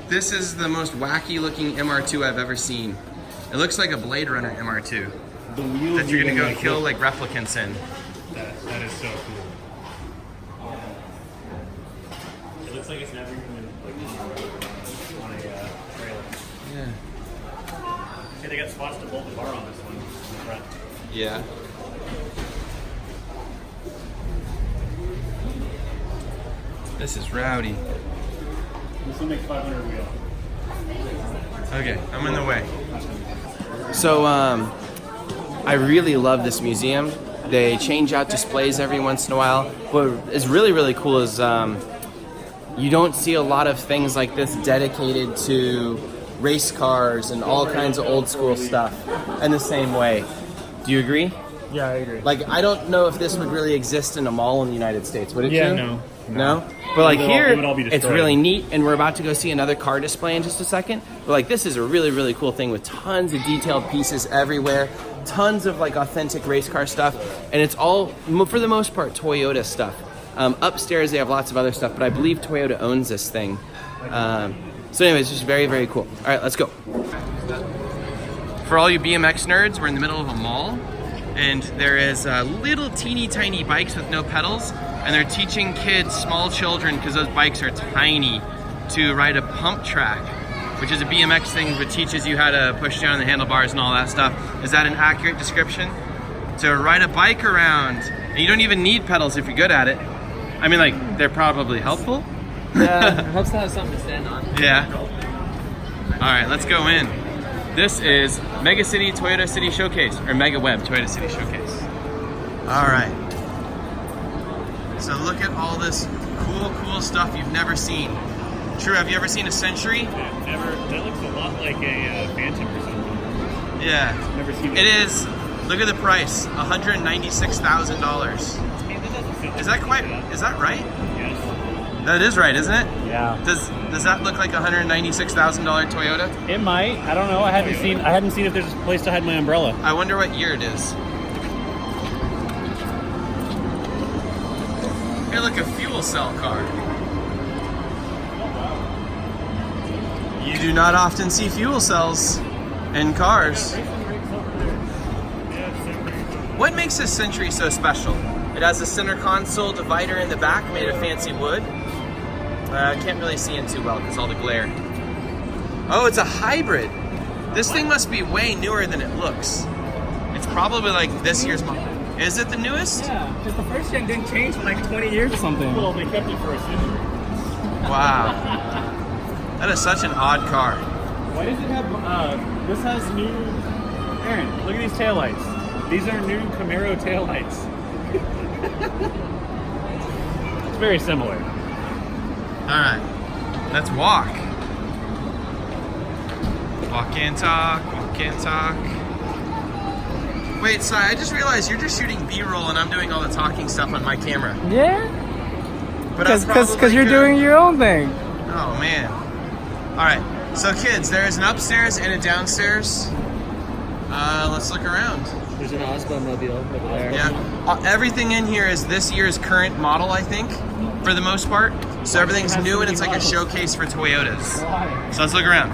Speaker 3: This is the most wacky-looking MR2 I've ever seen. It looks like a Blade Runner MR2
Speaker 4: The wheels
Speaker 3: that you're gonna go
Speaker 4: even,
Speaker 3: kill like replicants in.
Speaker 4: That is so cool. It looks like it's never even been like on a trailer.
Speaker 3: Yeah.
Speaker 4: Hey, they got spots to hold the bar on this one in the front.
Speaker 3: Yeah. This is rowdy.
Speaker 4: This one makes 500 wheel.
Speaker 3: Okay, I'm in the way. So, I really love this museum. They change out displays every once in a while. What is really, really cool is you don't see a lot of things like this dedicated to race cars and all kinds of old school stuff in the same way. Do you agree?
Speaker 4: Yeah, I agree.
Speaker 3: Like, I don't know if this would really exist in a mall in the United States. Would it?
Speaker 4: Yeah,
Speaker 3: Drew?
Speaker 4: no.
Speaker 3: No? But like
Speaker 4: It
Speaker 3: here,
Speaker 4: would all be
Speaker 3: it's
Speaker 4: destroyed.
Speaker 3: really neat, and we're about to go see another car display in just a second. But like, this is a really, really cool thing with tons of detailed pieces everywhere, tons of like authentic race car stuff, and it's all, for the most part, Toyota stuff. Upstairs, they have lots of other stuff, but I believe Toyota owns this thing. So anyway, it's just very, very cool. All right, let's go. For all you BMX nerds, we're in the middle of a mall, and there is little teeny tiny bikes with no pedals, and they're teaching kids, small children, because those bikes are tiny, to ride a pump track, which is a BMX thing that teaches you how to push down the handlebars and all that stuff. Is that an accurate description? To ride a bike around, and you don't even need pedals if you're good at it. I mean, like, they're probably helpful.
Speaker 6: Yeah, it helps to have something to stand on.
Speaker 3: Yeah. All right, let's go in. This is Mega City Toyota City Showcase, or Mega Web Toyota City Showcase. All right. So look at all this cool stuff you've never seen. True, have you ever seen a Century?
Speaker 4: Never. That looks a lot like a Phantom or something.
Speaker 3: Yeah.
Speaker 4: Never seen
Speaker 3: It is. Look at the price, $196,000. Is that right?
Speaker 4: Yes.
Speaker 3: That is right, isn't it?
Speaker 4: Yeah.
Speaker 3: Does that look like a $196,000 Toyota?
Speaker 4: It might. I don't know. I hadn't seen if there's a place to hide my umbrella.
Speaker 3: I wonder what year it is. Hey, look, a fuel cell car. You do not often see fuel cells in cars. What makes this Century so special? It has a center console divider in the back made of fancy wood. I can't really see in too well because all the glare. Oh, it's a hybrid. This thing must be way newer than it looks. It's probably like this year's model. Is it the newest?
Speaker 5: Yeah, because the first gen didn't change for like 20 years or something.
Speaker 4: Well, they kept it for a century.
Speaker 3: Wow. That is such an odd car.
Speaker 4: Why does it have, this has new, Aaron, look at these taillights. These are new Camaro taillights. It's very similar.
Speaker 3: All right, let's walk. Walk and talk, walk and talk. Wait, sorry, I just realized you're just shooting B-roll and I'm doing all the talking stuff on my camera.
Speaker 5: Yeah?
Speaker 3: But I
Speaker 5: Because
Speaker 3: probably
Speaker 5: you're
Speaker 3: could-
Speaker 5: doing your own thing.
Speaker 3: Oh, man. All right, so kids, there is an upstairs and a downstairs. Let's look around.
Speaker 6: There's an Osmo mobile over there.
Speaker 3: Yeah, everything in here is this year's current model, I think, for the most part. So everything's new and it's like a showcase for Toyotas. So let's look around.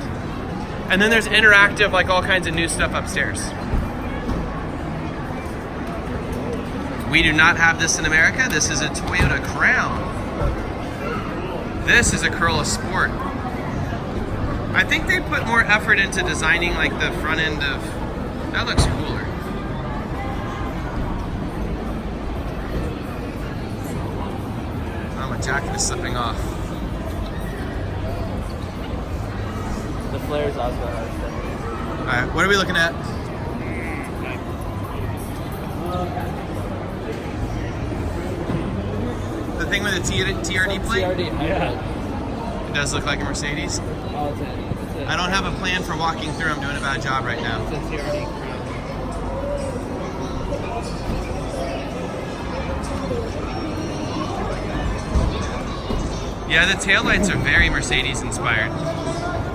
Speaker 3: And then there's interactive, like all kinds of new stuff upstairs. We do not have this in America. This is a Toyota Crown. This is a Corolla Sport. I think they put more effort into designing like the front end of, that looks cooler. Oh, my jacket is slipping off.
Speaker 6: The flares Osmo has.
Speaker 3: All right, what are we looking at? The thing with the TRD plate?
Speaker 6: TRD.
Speaker 4: Yeah.
Speaker 3: It does look like a Mercedes.
Speaker 6: Oh, it's a
Speaker 3: I don't have a plan for walking through. I'm doing a bad job right now.
Speaker 6: TRD crown.
Speaker 3: Yeah, the taillights are very Mercedes inspired.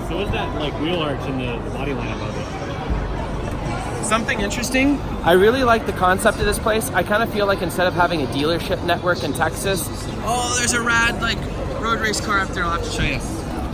Speaker 4: So what's that like wheel arch in the body line above it?
Speaker 3: Something interesting. I really like the concept of this place. I kind of feel like instead of having a dealership network in Texas, oh, there's a rad like road race car up there. I'll have to show you.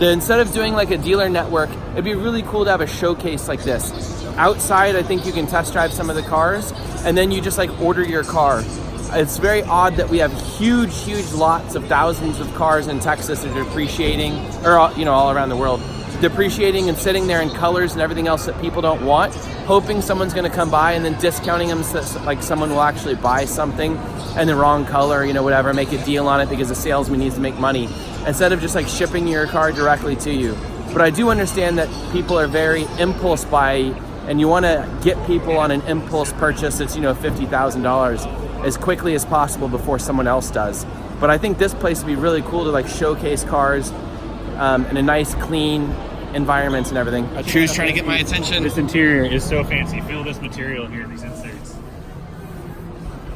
Speaker 3: Instead of doing like a dealer network, it'd be really cool to have a showcase like this. Outside, I think you can test drive some of the cars, and then you just like order your car. It's very odd that we have huge lots of thousands of cars in Texas that are depreciating, or you know, all around the world, depreciating and sitting there in colors and everything else that people don't want, hoping someone's going to come by and then discounting them so like someone will actually buy something in the wrong color, you know, whatever, make a deal on it because the salesman needs to make money, instead of just like shipping your car directly to you. But I do understand that people are very impulse buy, and you want to get people on an impulse purchase that's, you know, $50,000 as quickly as possible before someone else does. But I think this place would be really cool to like showcase cars in a nice, clean environment and everything. True's trying to get my attention.
Speaker 4: This interior is so fancy. Feel this material here in these inserts.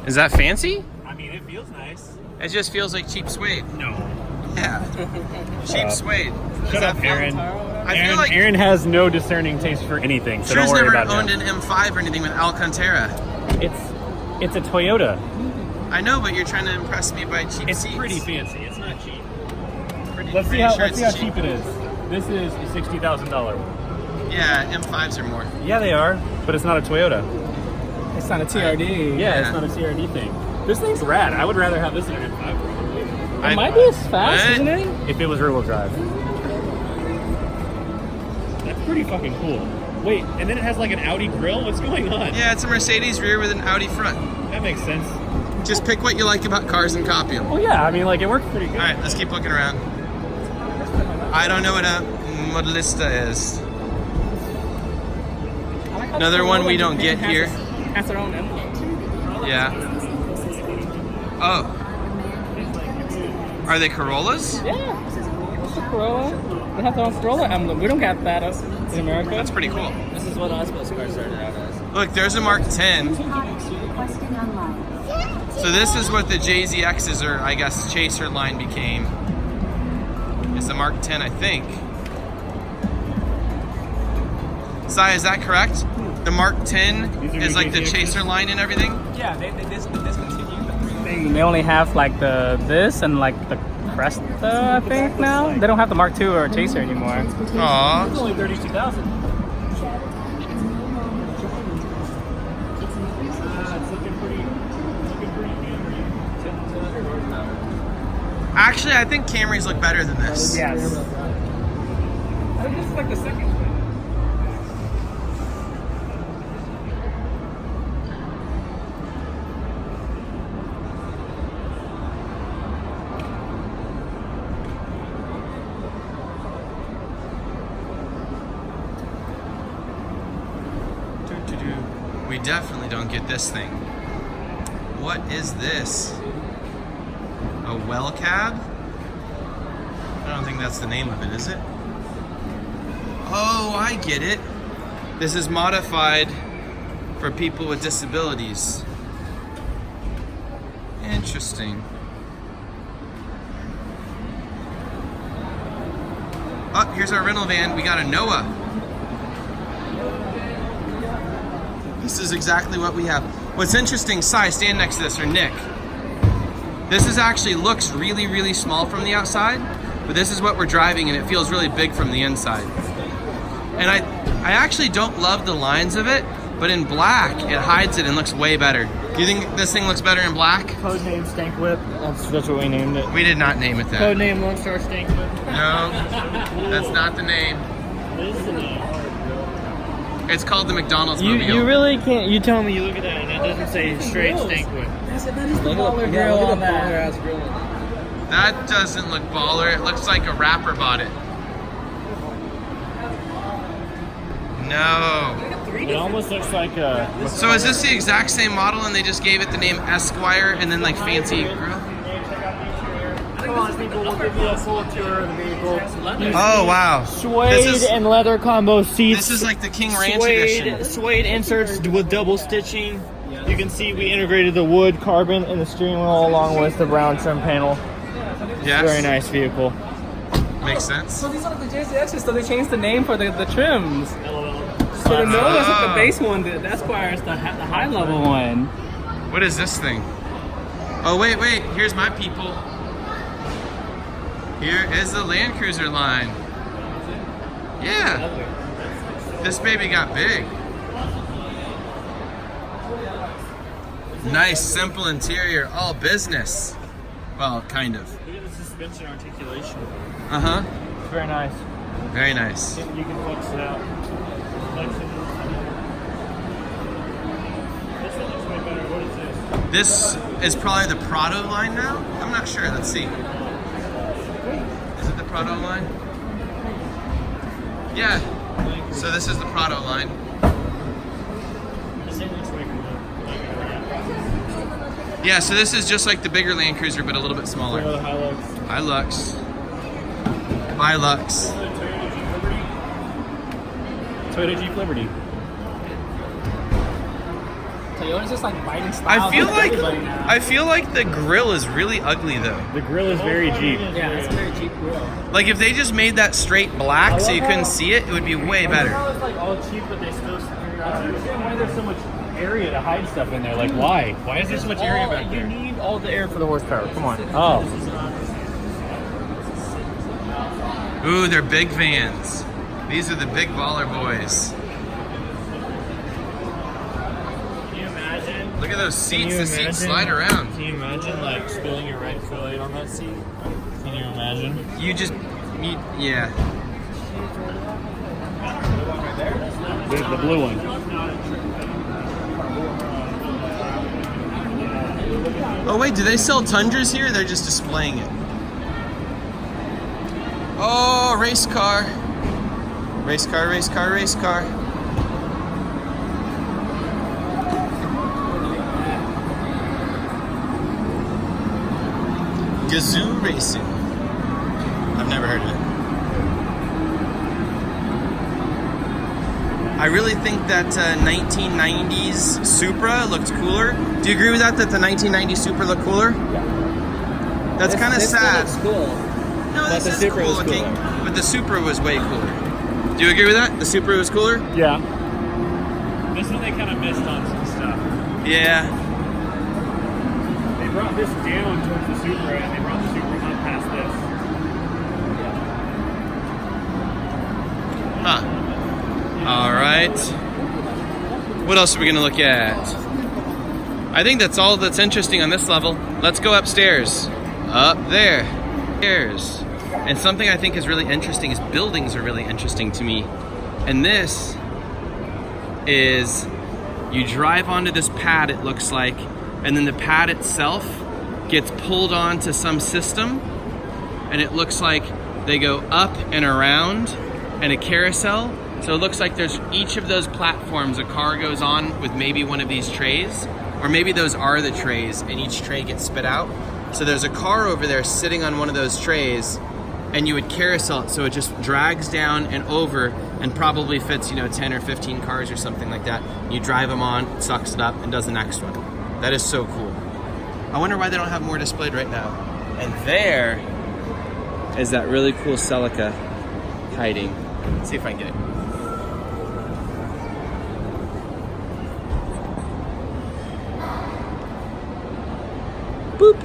Speaker 3: Is that fancy?
Speaker 4: I mean, it feels nice.
Speaker 3: It just feels like cheap suede.
Speaker 4: No.
Speaker 3: Yeah. Cheap suede.
Speaker 4: Shut up, Aaron.
Speaker 3: I feel like
Speaker 4: Aaron has no discerning taste for anything, so
Speaker 3: True's
Speaker 4: don't worry
Speaker 3: never
Speaker 4: about
Speaker 3: owned
Speaker 4: him.
Speaker 3: an M5 or anything with Alcantara.
Speaker 4: It's a Toyota.
Speaker 3: I know, but you're trying to impress me by cheap
Speaker 4: It's
Speaker 3: seats.
Speaker 4: pretty fancy. It's not cheap.
Speaker 3: Let's see how
Speaker 4: cheap it is. This is a $60,000 one.
Speaker 3: Yeah, M5s are more.
Speaker 4: Yeah, they are, but it's not a Toyota.
Speaker 5: It's not a TRD.
Speaker 4: Yeah, it's not a TRD thing. This thing's rad. I would rather have this than an M5.
Speaker 5: It might be as fast, isn't it?
Speaker 4: If it was rear-wheel drive. That's pretty fucking cool. Wait, and then it has like an Audi grill? What's going on?
Speaker 3: Yeah, it's a Mercedes rear with an Audi front.
Speaker 4: That makes sense.
Speaker 3: Just pick what you like about cars and copy them.
Speaker 4: Well, yeah, I mean, like, it works pretty good.
Speaker 3: All right, let's keep looking around. I don't know what a Modelista is. Another one we don't get here.
Speaker 5: Has their own emblem.
Speaker 3: Yeah. Oh. Are they Corollas?
Speaker 5: Yeah. It's a Corolla. They have their own Corolla emblem. We don't get that in America.
Speaker 3: That's pretty cool.
Speaker 6: This is what Osmo's car started out as.
Speaker 3: Look, there's a Mark 10. So this is what the JZXs, or I guess Chaser line became. It's the Mark 10, I think. Sai, is that correct? The Mark 10 is like the Chaser line and everything?
Speaker 5: Yeah, they discontinued the thing. They only have like this and like the Cresta, I think now. They don't have the Mark II or Chaser anymore.
Speaker 3: Aww.
Speaker 4: It's only 32,000.
Speaker 3: Actually, I think Camrys look better than this.
Speaker 5: Yes. I think this is like the second one.
Speaker 3: We definitely don't get this thing. What is this? A well cab? I don't think that's the name of it, is it? Oh, I get it. This is modified for people with disabilities. Interesting. Oh, here's our rental van. We got a Noah. This is exactly what we have. What's interesting, Sai, stand next to this, or Nick. This is actually looks really, really small from the outside, but this is what we're driving and it feels really big from the inside. And I actually don't love the lines of it, but in black, it hides it and looks way better. Do you think this thing looks better in black?
Speaker 4: Codename Stank Whip. That's what we named it.
Speaker 3: We did not name it that.
Speaker 4: Codename Lone Star Stank Whip.
Speaker 3: No, that's not the name.
Speaker 4: What is the name?
Speaker 3: It's called the McDonald's
Speaker 4: You
Speaker 3: Mobile.
Speaker 4: really can't. You tell me you look at that and it doesn't say straight Stank Whip.
Speaker 6: That is the baller grill on that.
Speaker 3: That doesn't look baller. It looks like a rapper bought it. No.
Speaker 4: It almost looks like a.
Speaker 3: So is this the exact same model and they just gave it the name Esquire and then like fancy grill?
Speaker 4: Come on, people, we'll give you a full tour of the vehicle.
Speaker 3: Oh wow.
Speaker 4: Suede and leather combo seats.
Speaker 3: This is like the King Ranch edition.
Speaker 4: Suede inserts with double stitching. You can see we integrated the wood, carbon, and the steering wheel along with the brown trim panel.
Speaker 3: Yes.
Speaker 4: Very nice vehicle.
Speaker 3: Makes sense.
Speaker 5: So these are the JCXs, so they changed the name for the trims. So the Nova is like the base one, the Esquire is the high level one.
Speaker 3: What is this thing? Oh, wait, here's my people. Here is the Land Cruiser line. Yeah. This baby got big. Nice, simple interior, all business. Well, kind of.
Speaker 4: Look at the suspension articulation.
Speaker 3: Uh-huh.
Speaker 4: It's very nice.
Speaker 3: Very nice.
Speaker 4: You can flex it out. Flex it. This one looks way better. What is this?
Speaker 3: This is probably the Prado line now? I'm not sure. Let's see. Is it the Prado line? Yeah. So this is the Prado line.
Speaker 4: This one looks way cooler.
Speaker 3: Yeah, so this is just like the bigger Land Cruiser, but a little bit smaller.
Speaker 4: The Hilux.
Speaker 3: Hilux. Hilux.
Speaker 5: Toyota Jeep Liberty. Toyota's just like biting style.
Speaker 3: I feel like the grill is really ugly though.
Speaker 4: The grill is very Jeep.
Speaker 5: Yeah, it's a very Jeep grill.
Speaker 3: Like if they just made that straight black so you couldn't see it, it would be way better.
Speaker 4: It's like all cheap, but they still figure out. I understand why there's so much area to hide stuff in there. Like why? Why is there so much area back there? You need all the air for the horsepower. Come on.
Speaker 5: Oh.
Speaker 3: Ooh, they're big vans. These are the big baller boys.
Speaker 4: Can you imagine?
Speaker 3: Look at those seats.
Speaker 4: Can you
Speaker 3: The seats
Speaker 4: imagine-
Speaker 3: slide around.
Speaker 4: Can you imagine like spilling your right foot on that seat? Can you imagine?
Speaker 3: Yeah.
Speaker 5: The blue one.
Speaker 3: Oh wait, do they sell Tundras here? They're just displaying it. Oh, race car. Race car, race car, race car. Gazoo Racing. I've never heard of it. I really think that 1990s Supra looked cooler. Do you agree with that? That the 1990s Supra looked cooler? Yeah. That's kind of sad.
Speaker 5: This cool.
Speaker 3: No,
Speaker 5: But
Speaker 3: this
Speaker 5: the
Speaker 3: is
Speaker 5: Supra
Speaker 3: cool
Speaker 5: was
Speaker 3: looking,
Speaker 5: cooler.
Speaker 3: but the Supra was way cooler. Do you agree with that? The Supra was cooler?
Speaker 4: Yeah. This one they kind of missed on some stuff.
Speaker 3: Yeah.
Speaker 4: They brought this down towards the Supra, and they brought the Supra up past this.
Speaker 3: Huh. All right. What else are we gonna look at? I think that's all that's interesting on this level. Let's go upstairs. Up there. Stairs. And something I think is really interesting is buildings are really interesting to me. And this is, you drive onto this pad, it looks like, and then the pad itself gets pulled onto some system, and it looks like they go up and around in a carousel. So it looks like there's each of those platforms, a car goes on with maybe one of these trays, or maybe those are the trays and each tray gets spit out. So there's a car over there sitting on one of those trays, and you would carousel it so it just drags down and over and probably fits, 10 or 15 cars or something like that. You drive them on, it sucks it up, and does the next one. That is so cool. I wonder why they don't have more displayed right now. And there is that really cool Celica hiding. Let's see if I can get it. Boop.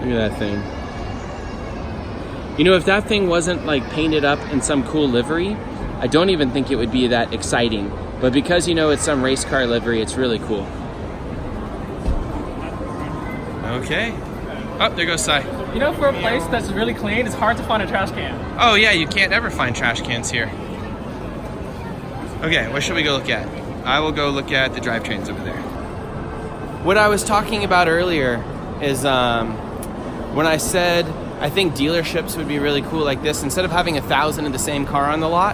Speaker 3: Look at that thing. If that thing wasn't like painted up in some cool livery, I don't even think it would be that exciting. But because it's some race car livery, it's really cool. Okay. Oh, there goes Sai.
Speaker 5: For a place that's really clean, it's hard to find a trash can.
Speaker 3: Oh yeah, you can't ever find trash cans here. Okay, what should we go look at? I will go look at the drivetrains over there. What I was talking about earlier is when I said I think dealerships would be really cool like this. Instead of having 1,000 of the same car on the lot,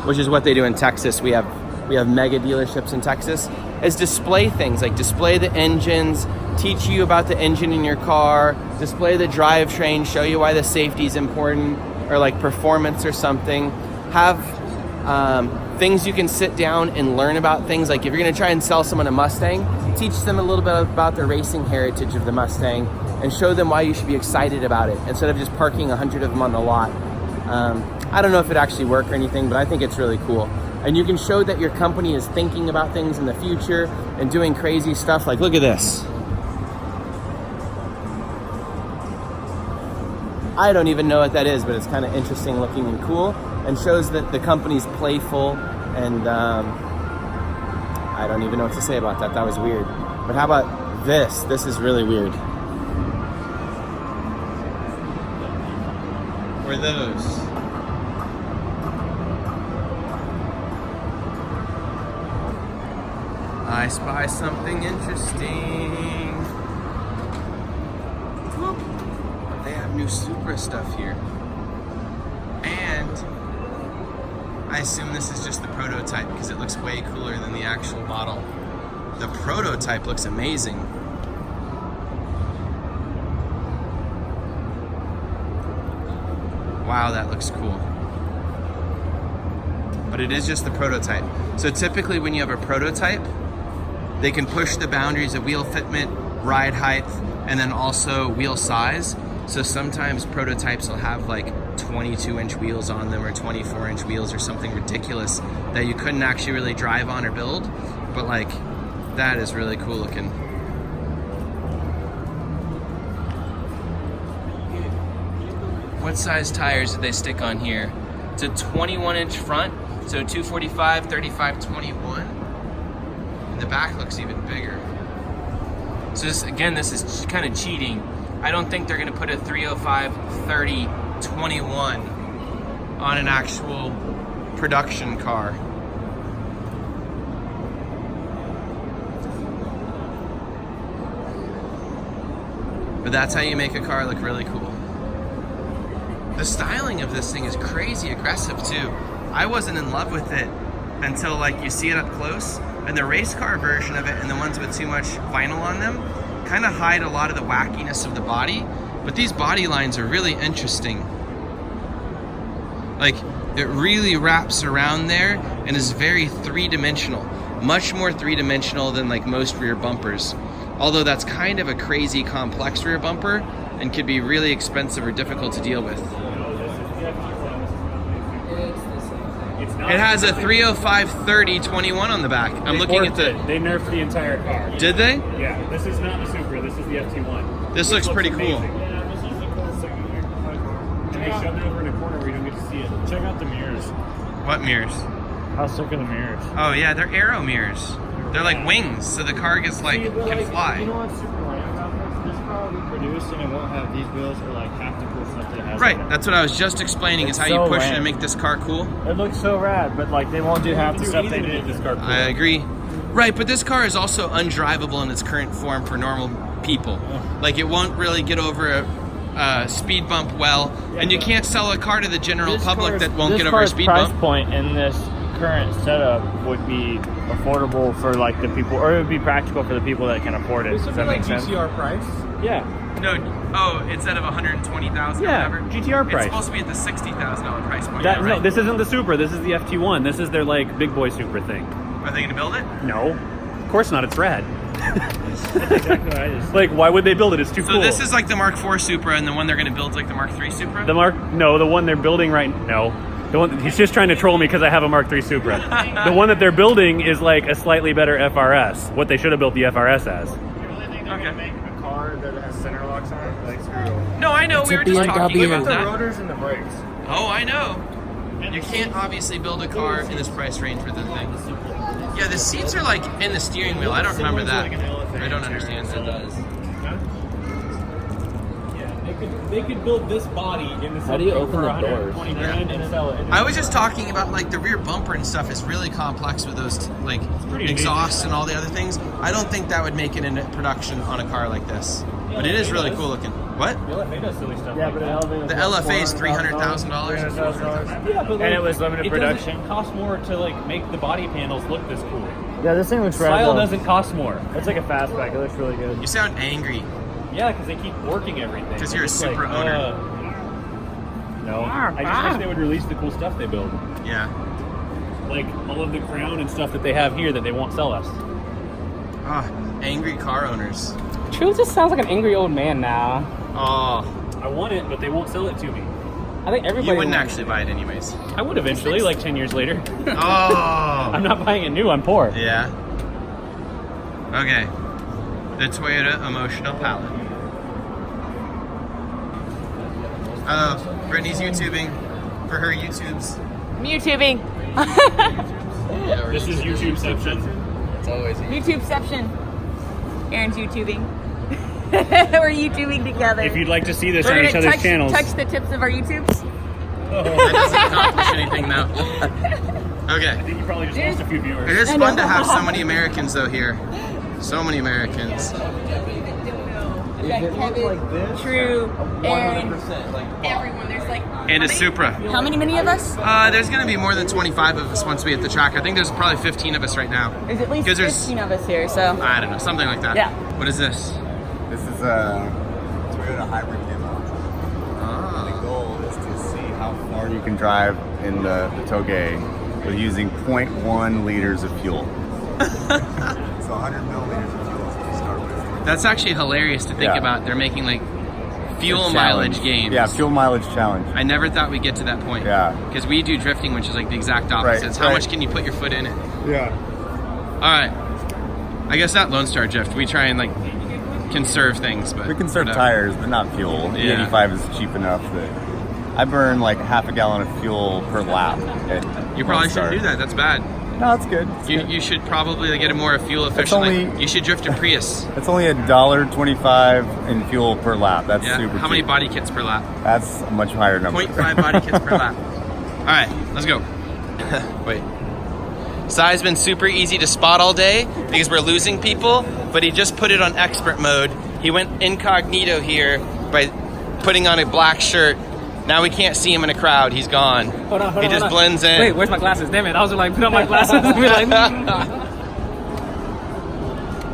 Speaker 3: which is what they do in Texas, we have mega dealerships in Texas, is display things, like display the engines, teach you about the engine in your car, display the drivetrain, show you why the safety is important, or like performance or something. Have things you can sit down and learn about things. Like if you're gonna try and sell someone a Mustang, teach them a little bit about the racing heritage of the Mustang and show them why you should be excited about it instead of just parking 100 of them on the lot. I don't know if it actually worked or anything, but I think it's really cool. And you can show that your company is thinking about things in the future and doing crazy stuff. Like, look at this. I don't even know what that is, but it's kind of interesting looking and cool, and shows that the company's playful. And I don't even know what to say about that. That was weird. But how about this? This is really weird. Or those. I spy something interesting. Whoop. They have new Supra stuff here. And I assume this is just the prototype because it looks way cooler than the actual model. The prototype looks amazing. Wow, that looks cool. But it is just the prototype. So typically when you have a prototype, they can push the boundaries of wheel fitment, ride height, and then also wheel size. So sometimes prototypes will have like 22-inch wheels on them or 24-inch wheels or something ridiculous that you couldn't actually really drive on or build. But like, that is really cool looking. What size tires did they stick on here? It's a 21-inch front, so 245, 35, 21. And the back looks even bigger. So this, again, this is kind of cheating. I don't think they're gonna put a 305, 30, 21 on an actual production car. But that's how you make a car look really cool. The styling of this thing is crazy aggressive too. I wasn't in love with it until like you see it up close, and the race car version of it and the ones with too much vinyl on them kind of hide a lot of the wackiness of the body, but these body lines are really interesting. Like, it really wraps around there and is very three-dimensional, much more three-dimensional than like most rear bumpers. Although that's kind of a crazy complex rear bumper and could be really expensive or difficult to deal with. It has a 305 30 21 on the back. I'm looking at the...
Speaker 4: They nerfed the entire car.
Speaker 3: Did they?
Speaker 4: Yeah, this is not the Supra, this is the FT1.
Speaker 3: This looks pretty cool.
Speaker 4: Yeah, this is the coolest thing in here. And they shove it over in a corner where you don't get to see it. Check out the mirrors.
Speaker 3: What mirrors?
Speaker 4: How sick are the mirrors?
Speaker 3: Oh yeah, they're aero mirrors. They're like wings, so the car gets like, can fly.
Speaker 4: You know what's super lame about this? This car will be produced and it won't have these wheels or like half the cool stuff that it has.
Speaker 3: Right,
Speaker 4: on it.
Speaker 3: that's what I was just explaining, is how you push it and make this car cool.
Speaker 4: It looks so rad, but like they won't do half the stuff they did this car cool.
Speaker 3: I agree. Right, but this car is also undrivable in its current form for normal people. Like, it won't really get over a speed bump well, and you can't sell a car to the general public that won't get over a speed bump.
Speaker 4: This car's price point in this current setup would be affordable for like the people, or it would be practical for the people that can afford it. Does that make sense?
Speaker 5: GTR price?
Speaker 4: Yeah.
Speaker 3: No, instead of 120,000
Speaker 4: Yeah,
Speaker 3: or whatever.
Speaker 4: GTR price.
Speaker 3: It's supposed to be at the $60,000 price point.
Speaker 4: That,
Speaker 3: right?
Speaker 4: No, this isn't the Supra. This is the FT1. This is their like big boy Supra thing.
Speaker 3: Are they gonna build it?
Speaker 4: No, of course not. It's rad. That's exactly what I just... Like, why would they build it? It's too cool.
Speaker 3: So this is like the Mark IV Supra, and the one they're gonna build is like the Mark III Supra?
Speaker 4: The one they're building right now. The one, he's just trying to troll me because I have a Mark III Supra. The one that they're building is like a slightly better FRS. What they should have built the FRS as. You really think they're gonna make a car that has center locks on it? Like, screw it.
Speaker 3: No, I know. We were just talking about
Speaker 4: The
Speaker 3: that.
Speaker 4: rotors and the brakes.
Speaker 3: Oh, I know. You can't obviously build a car in this price range with the thing. Yeah, the seats are like in the steering wheel. I don't remember that. I don't understand that.
Speaker 5: They could build this body in the
Speaker 6: How do you open the doors?
Speaker 5: $120,000 and sell it.
Speaker 3: I was just talking about like the rear bumper and stuff is really complex with those like exhausts and all the other things. I don't think that would make it into production on a car like this. But it is really cool looking. What?
Speaker 5: The LFA does silly stuff.
Speaker 4: Yeah, but
Speaker 3: The LFA is $300,000.
Speaker 5: Yeah, but
Speaker 4: And it was limited production.
Speaker 5: It doesn't cost more to like make the body panels look this cool.
Speaker 4: Yeah, this thing looks rad.
Speaker 5: Style doesn't cost more.
Speaker 4: It's like a fastback. It looks really good.
Speaker 3: You sound angry.
Speaker 5: Yeah, because they keep working everything.
Speaker 3: Because you're a
Speaker 5: It's
Speaker 3: Supra
Speaker 5: like,
Speaker 3: owner.
Speaker 5: No, I just wish they would release the cool stuff they build.
Speaker 3: Yeah.
Speaker 5: like all of the crown and stuff that they have here that they won't sell us.
Speaker 3: Angry car owners.
Speaker 5: True just sounds like an angry old man now.
Speaker 3: Oh.
Speaker 5: I want it, but they won't sell it to me. I think everybody.
Speaker 3: You wouldn't actually buy it anyways.
Speaker 5: I would eventually, like 10 years later.
Speaker 3: Oh.
Speaker 5: I'm not buying it new. I'm poor.
Speaker 3: Yeah. Okay. The Toyota Emotional Palette. Brittany's YouTubing for her YouTubes.
Speaker 9: I'm YouTubing.
Speaker 5: This is YouTubeception.
Speaker 3: It's always
Speaker 9: YouTubeception. Aaron's YouTubing. We're YouTubing together.
Speaker 5: If you'd like to see this
Speaker 9: We're
Speaker 5: on each
Speaker 9: gonna
Speaker 5: other's channels.
Speaker 9: touch the tips of our YouTubes.
Speaker 3: That doesn't accomplish anything though.
Speaker 5: I
Speaker 3: Okay.
Speaker 5: think you probably just lost a few viewers.
Speaker 3: It is fun to have so many Americans though here. So many Americans.
Speaker 9: True, Aaron, everyone. There's like
Speaker 3: And a Supra.
Speaker 9: how many of us?
Speaker 3: There's gonna be more than 25 of us once we hit the track. I think there's probably 15 of us right now.
Speaker 9: There's at least
Speaker 3: 'Cause there's-
Speaker 9: 15 of us here. So
Speaker 3: I don't know, something like that.
Speaker 9: Yeah.
Speaker 3: What is this?
Speaker 8: This is a Toyota hybrid demo. The
Speaker 3: Ah.
Speaker 8: goal is to see how far you can drive in the Toge with using 0.1 liters of fuel. So 100 milliliters of fuel is what you start with.
Speaker 3: That's actually hilarious to think
Speaker 8: Yeah.
Speaker 3: about. They're making like fuel
Speaker 8: A
Speaker 3: mileage
Speaker 8: challenge.
Speaker 3: games.
Speaker 8: Yeah, fuel mileage challenge.
Speaker 3: I never thought we'd get to that point.
Speaker 8: Yeah.
Speaker 3: Because we do drifting, which is like the exact opposite.
Speaker 8: Right,
Speaker 3: It's how
Speaker 8: right.
Speaker 3: much can you put your foot in it?
Speaker 8: Yeah.
Speaker 3: All right. I guess not Lone Star drift. We try and like conserve things, but
Speaker 8: We conserve
Speaker 3: whatever.
Speaker 8: tires, but not fuel. The
Speaker 3: Yeah.
Speaker 8: 85 is cheap enough that I burn like half a gallon of fuel per lap.
Speaker 3: You probably shouldn't do that. That's bad.
Speaker 8: No, it's good.
Speaker 3: You should probably get a more fuel efficient.
Speaker 8: only-
Speaker 3: You should drift a Prius.
Speaker 8: It's only $1.25 in fuel per lap. That's
Speaker 3: Yeah.
Speaker 8: super
Speaker 3: How many
Speaker 8: cheap.
Speaker 3: body kits per lap?
Speaker 8: That's a much higher number.
Speaker 3: 0.5 body kits per lap. All right, let's go. Wait. Sai's been super easy to spot all day because we're losing people, but he just put it on expert mode. He went incognito here by putting on a black shirt. Now we can't see him in a crowd. He's gone.
Speaker 5: Hold on,
Speaker 3: he just blends in.
Speaker 5: Wait, where's my glasses? Damn it! I was like, put on my glasses. And be like,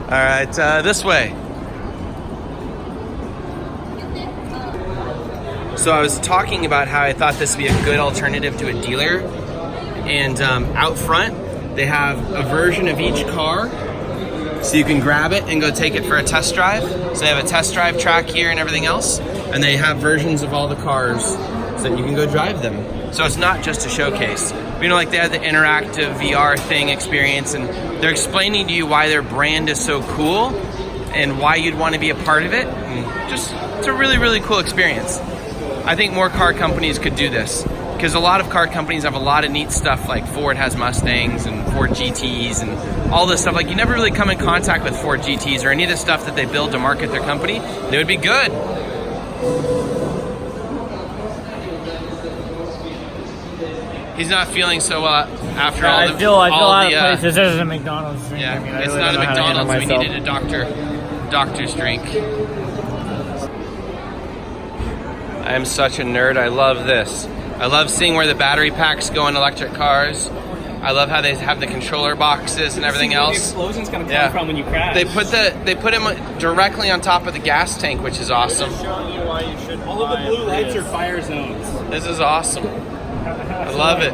Speaker 3: All right, this way. So I was talking about how I thought this would be a good alternative to a dealer. And out front, they have a version of each car. So you can grab it and go take it for a test drive. So they have a test drive track here and everything else. And they have versions of all the cars so that you can go drive them. So it's not just a showcase. You know, like they have the interactive VR thing experience, and they're explaining to you why their brand is so cool and why you'd want to be a part of it. And just, it's a really, really cool experience. I think more car companies could do this, because a lot of car companies have a lot of neat stuff, like Ford has Mustangs and Ford GTs and all this stuff. Like, you never really come in contact with Ford GTs or any of the stuff that they build to market their company. They would be good. He's not feeling so well after all the
Speaker 4: I feel
Speaker 3: all
Speaker 4: out
Speaker 3: the,
Speaker 4: of place. This isn't a McDonald's drink.
Speaker 3: yeah,
Speaker 4: I mean, I
Speaker 3: it's
Speaker 4: really
Speaker 3: not a
Speaker 4: don't know how to handle
Speaker 3: McDonald's. We
Speaker 4: myself.
Speaker 3: needed a doctor's drink. I am such a nerd. I love this. I love seeing where the battery packs go in electric cars. I love how they have the controller boxes and everything
Speaker 5: where the
Speaker 3: else.
Speaker 5: explosion's gonna come
Speaker 3: Yeah.
Speaker 5: from when you crash.
Speaker 3: They put them directly on top of the gas tank, which is awesome.
Speaker 4: Showing you why you should
Speaker 5: all of the blue lights are fire zones.
Speaker 3: This is awesome. I love it.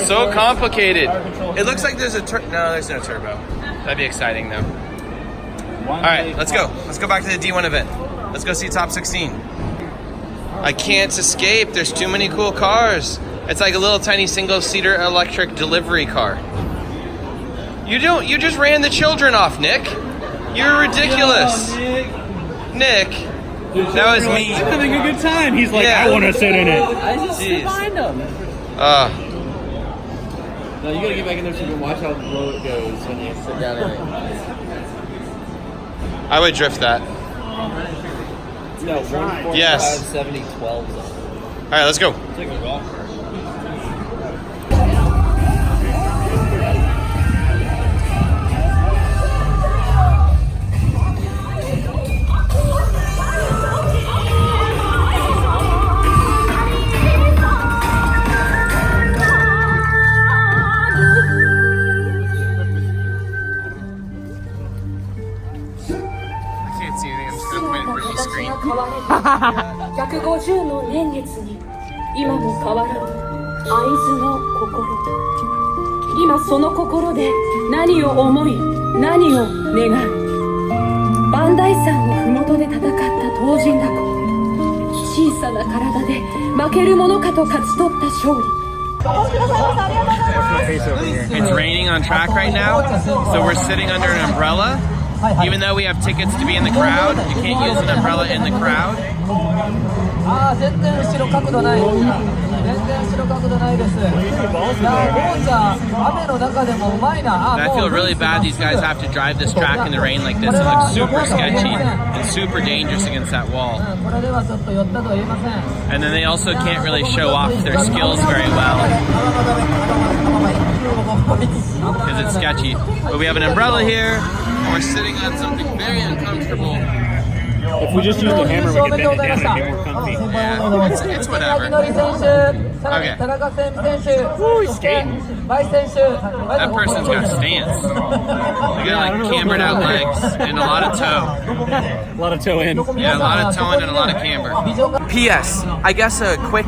Speaker 3: So complicated. It looks like there's no, there's no turbo. That'd be exciting though. All right, let's go. Let's go back to the D1 event. Let's go see top 16. I can't escape. There's too many cool cars. It's like a little tiny single-seater electric delivery car. You just ran the children off, Nick. You're ridiculous. Nick. That was me.
Speaker 5: I'm having a good time. He's like,
Speaker 3: Yeah.
Speaker 5: I want to sit in it.
Speaker 6: I just sit behind him.
Speaker 3: Uh,
Speaker 6: No, you gotta get back in there so you can watch how low it goes when you sit down in it.
Speaker 3: I would drift that.
Speaker 6: No, 145,
Speaker 3: Yes.
Speaker 6: 70, 12 zone.
Speaker 3: All right, let's go.
Speaker 6: It's like a golf cart.
Speaker 3: I can't see anything. I'm just gonna point at Brittany's screen.
Speaker 10: 150の年月に今も変わらぬ会津の心今その心で何を思い何を願う。磐梯山の麓で戦った東尋だこ。小さな体で負けるものかと勝ち取った勝利。
Speaker 3: It's raining on track right now, so we're sitting under an umbrella. Even though we have tickets to be in the crowd, you can't use an umbrella in the crowd. And I feel really bad these guys have to drive this track in the rain like this. It looks super sketchy and super dangerous against that wall. And then they also can't really show off their skills very well because it's sketchy. But we have an umbrella here and we're sitting on something very uncomfortable.
Speaker 4: If we just use the hammer, we can bend it down and be more comfy.
Speaker 3: Yeah, it's whatever. Okay.
Speaker 4: Ooh, he's skating.
Speaker 3: That person's got stance. They got like cambered out legs and a lot of toe.
Speaker 4: A lot of toe in.
Speaker 3: Yeah, a lot of toe in and a lot of camber. P.S. I guess a quick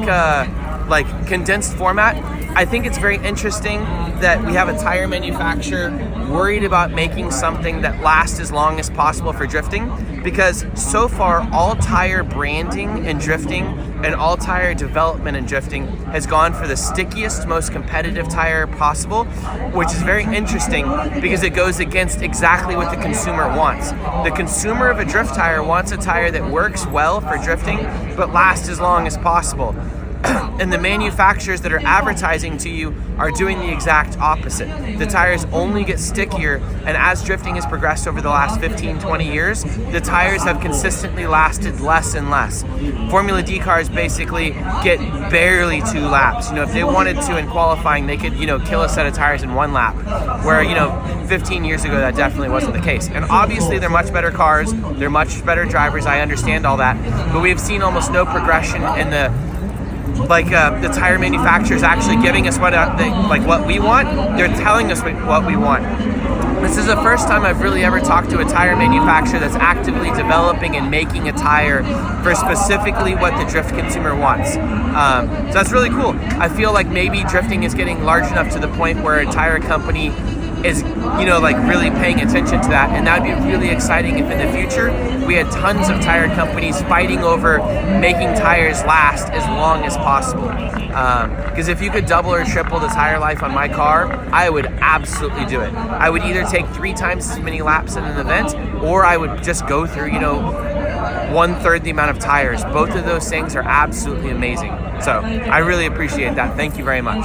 Speaker 3: like condensed format. I think it's very interesting that we have a tire manufacturer worried about making something that lasts as long as possible for drifting, because so far all tire branding and drifting and all tire development and drifting has gone for the stickiest, most competitive tire possible, which is very interesting because it goes against exactly what the consumer wants. The consumer of a drift tire wants a tire that works well for drifting but lasts as long as possible. And the manufacturers that are advertising to you are doing the exact opposite. The tires only get stickier, and as drifting has progressed over the last 15-20 years, the tires have consistently lasted less and less. Formula D cars basically get barely 2 laps. You know, if they wanted to in qualifying, they could, you know, kill a set of tires in 1 lap, where, you know, 15 years ago that definitely wasn't the case. And obviously they're much better cars, they're much better drivers, I understand all that, but we've seen almost no progression in the the tire manufacturers actually giving us what we want. They're telling us what we want. This is the first time I've really ever talked to a tire manufacturer that's actively developing and making a tire for specifically what the drift consumer wants. So that's really cool. I feel like maybe drifting is getting large enough to the point where a tire company is, you know, like really paying attention to that, and that'd be really exciting if in the future we had tons of tire companies fighting over making tires last as long as possible. Because if you could double or triple the tire life on my car, I would absolutely do it. I would either take 3 times as many laps in an event, or I would just go through, you know, 1/3 the amount of tires. Both of those things are absolutely amazing. So I really appreciate that. Thank you very much.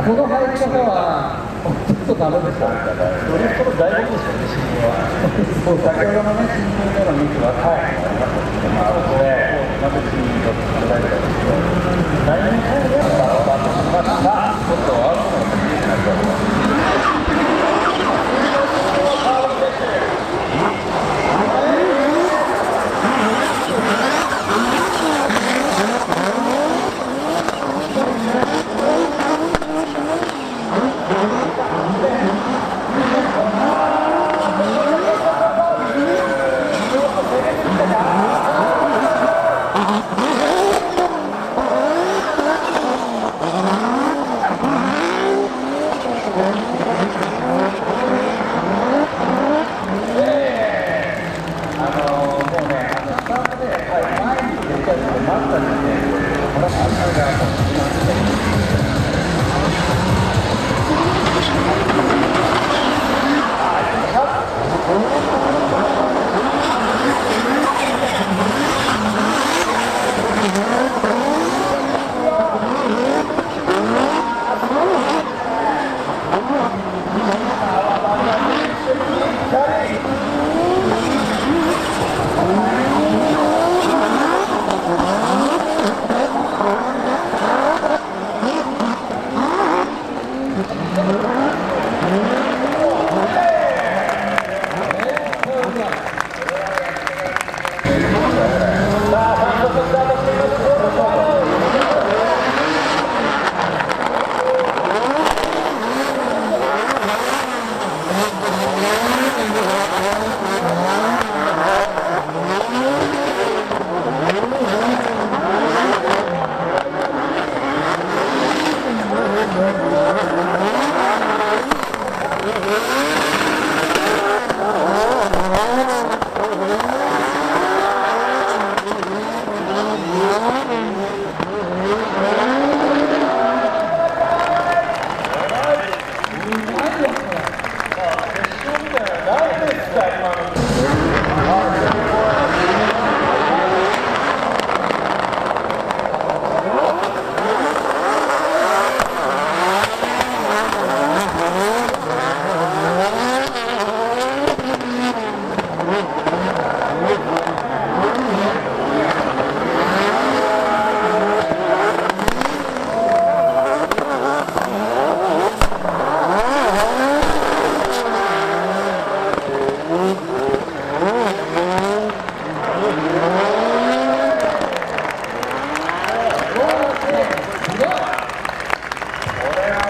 Speaker 7: この入り方はちょっとダメでした。ドリフトの醍醐味ですよね、新入は。そう、先ほどのね、新入でのミスはかなりありますので、なぜ新入と答えるかですけど、第2回ではバラバラとしました。ちょっとアウトの形になっております。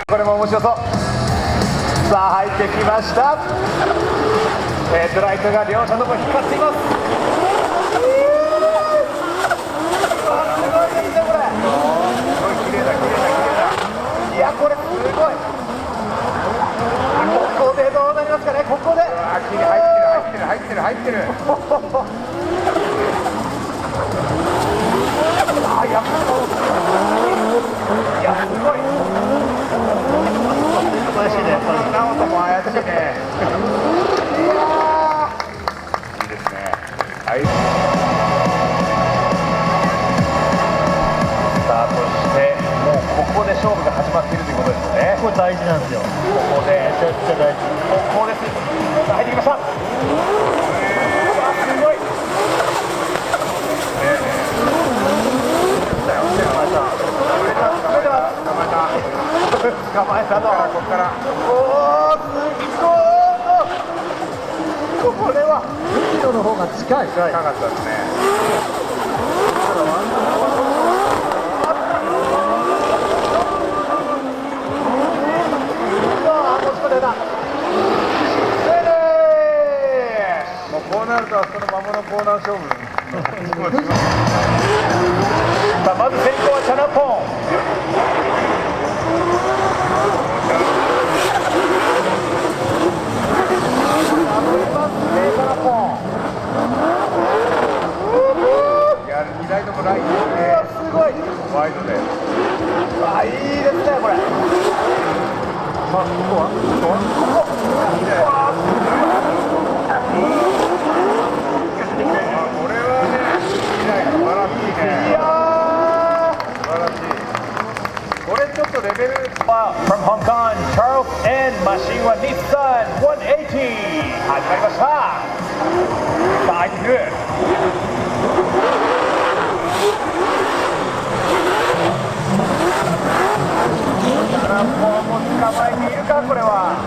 Speaker 11: これも面白そう。さあ入ってきました。ヘッドライトが両者とも光っています。すごいですねこれ。すごい綺麗だ綺麗だ綺麗だ。いやこれすごい。ここでどうなりますかね。ここで。入ってる入ってる入ってる入ってる。あやっぱいやすごい。怪しいね。直人も怪しいね。いやいいですね。はい。スタートしてもうここで勝負が始まっているということですよね。これ大事なんですよ。ここでめちゃくちゃ大事。ここです。入ってきました。すごい。捕まえたのここからおおすごい。これは2キロの方が近い。近かったですね。もうこうなるとあそこの魔物コーナー勝負さあまず先行はチャナポン。いや2台ともラインですね。すごいワイドで。あいいですねこれ。さあここはこれはね素晴らしいね。いや素晴らしい。これちょっとレ From Hong Kong, Charles and MachineはNissan 180始まりました。タイミング。もう捕まえているかこれは。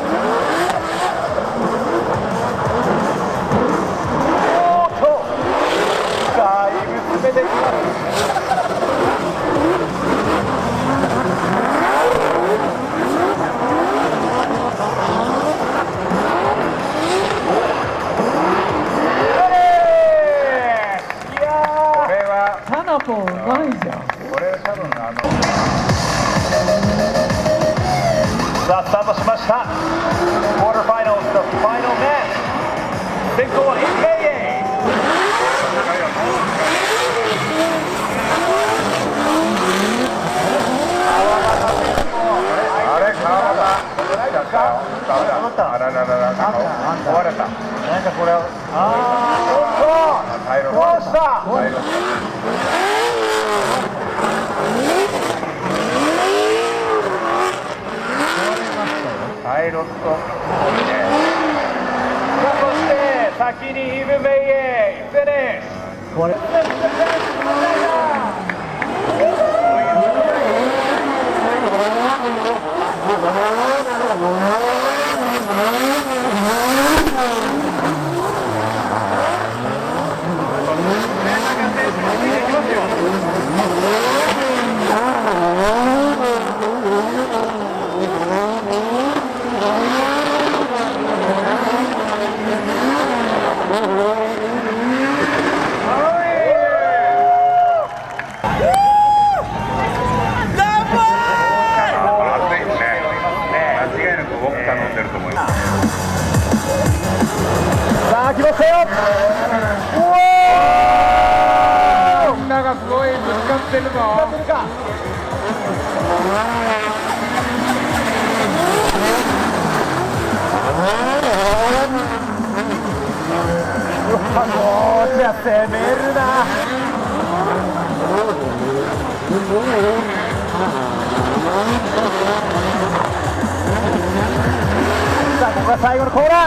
Speaker 11: おーっとだいぶ詰めてきます。
Speaker 7: もううまいじゃん。
Speaker 11: これ多分さあスタートしました。Quarter Finals the final match。先行は FIA。あれ川端。あらららら壊れた。なんかこれ壊した。パイロット、そして先にイブメイエフィニッシュ。これ来ましたよ。みんながすごいぶつかってるぞ。じゃ攻めるな。さあここが最後のコーナー。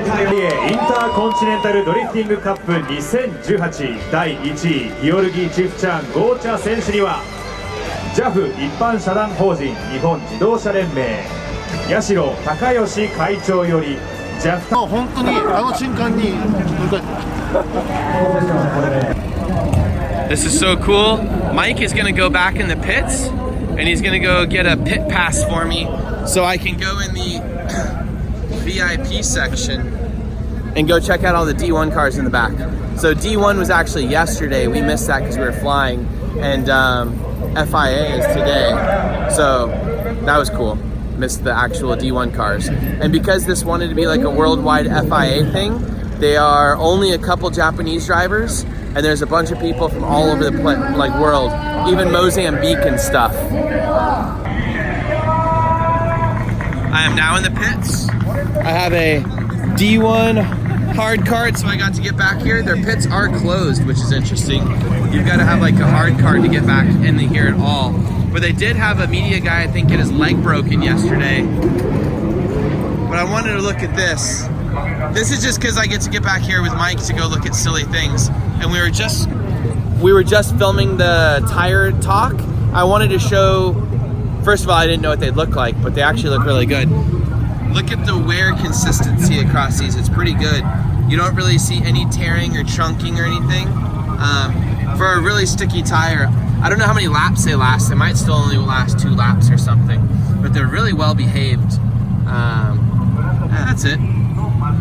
Speaker 12: インターコンチネンタルドリフティングカップ2018第1位ギオルギー・チフチャン・ゴーチャ選手には JAF 一般社団法人日本自動車連盟八代孝義会長より JAF
Speaker 13: 本当にあの瞬間に
Speaker 3: This is so cool. Mike is gonna go back in the pits and he's gonna go get a pit pass for me so I can go in the VIP section and go check out all the D1 cars in the back. So D1 was actually yesterday. We missed that because we were flying, and FIA is today. So that was cool. Missed the actual D1 cars. And because this wanted to be like a worldwide FIA thing, they are only a couple Japanese drivers, and there's a bunch of people from all over the world, even Mozambique and stuff. I am now in the pits. I have a D1 hard card, so I got to get back here. Their pits are closed, which is interesting. You've got to have like a hard card to get back in here at all. But they did have a media guy, I think, get his leg broken yesterday. But I wanted to look at this. This is just because I get to get back here with Mike to go look at silly things. And we were just filming the tire talk. I wanted to show, first of all, I didn't know what they'd look like, but they actually look really good. Look at the wear consistency across these. It's pretty good. You don't really see any tearing or chunking or anything. For a really sticky tire, I don't know how many laps they last. They might still only last 2 laps or something, but they're really well behaved. That's it.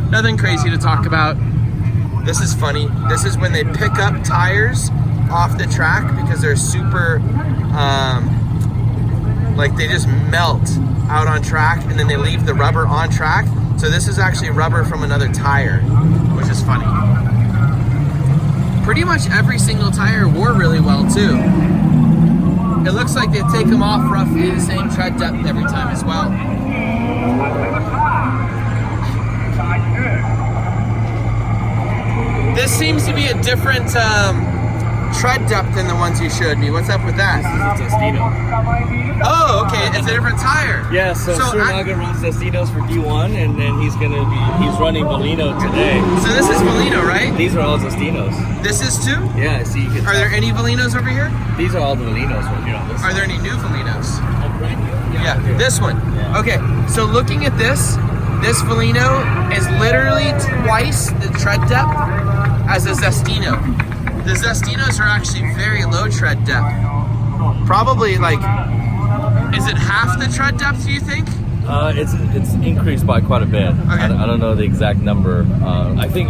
Speaker 3: Nothing crazy to talk about. This is funny. This is when they pick up tires off the track because they're super, like they just melt out on track, and then they leave the rubber on track. So this is actually rubber from another tire, which is funny. Pretty much every single tire wore really well too. It looks like they take them off roughly the same tread depth every time as well. This seems to be a different tread depth than the ones you showed me. What's up with that?
Speaker 4: This is a Destino.
Speaker 3: Oh, okay. It's a different tire.
Speaker 4: Yeah, so Surnaga runs Destinos for D1, and then he's running Molino today.
Speaker 3: So this is Molino, right?
Speaker 4: These are all Destinos.
Speaker 3: This is too?
Speaker 4: Yeah, so you can.
Speaker 3: Are there any Valinos over here?
Speaker 4: These are all the Molinos right here.
Speaker 3: Are there any new Valinos? Yeah, this one. Yeah. Okay, so looking at this Valino is literally twice the tread depth as a Zestino. The Zestinos are actually very low tread depth. Probably like, is it half the tread depth, do you think?
Speaker 4: It's increased by quite a bit. Okay. I don't know the exact number. I think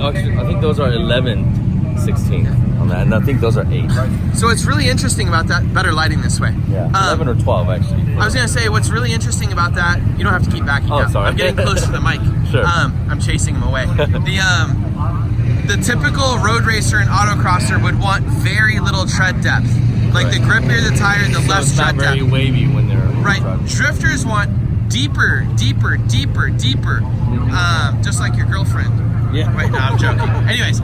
Speaker 4: those are 11, 16 on that, and I think those are 8.
Speaker 3: So what's really interesting about that, better lighting this way.
Speaker 4: Yeah, 11 or 12 actually.
Speaker 3: I was gonna say, what's really interesting about that, you don't have to keep backing up.
Speaker 4: Sorry.
Speaker 3: I'm getting close to the mic.
Speaker 4: Sure.
Speaker 3: I'm chasing him away. The typical road racer and autocrosser would want very little tread depth. Like the grippier the tire, the less tread depth.
Speaker 4: It's not very wavy when they're
Speaker 3: right. Drifters want deeper, deeper, deeper, deeper. Just like your girlfriend.
Speaker 4: Yeah.
Speaker 3: Wait, no, I'm joking. Anyways,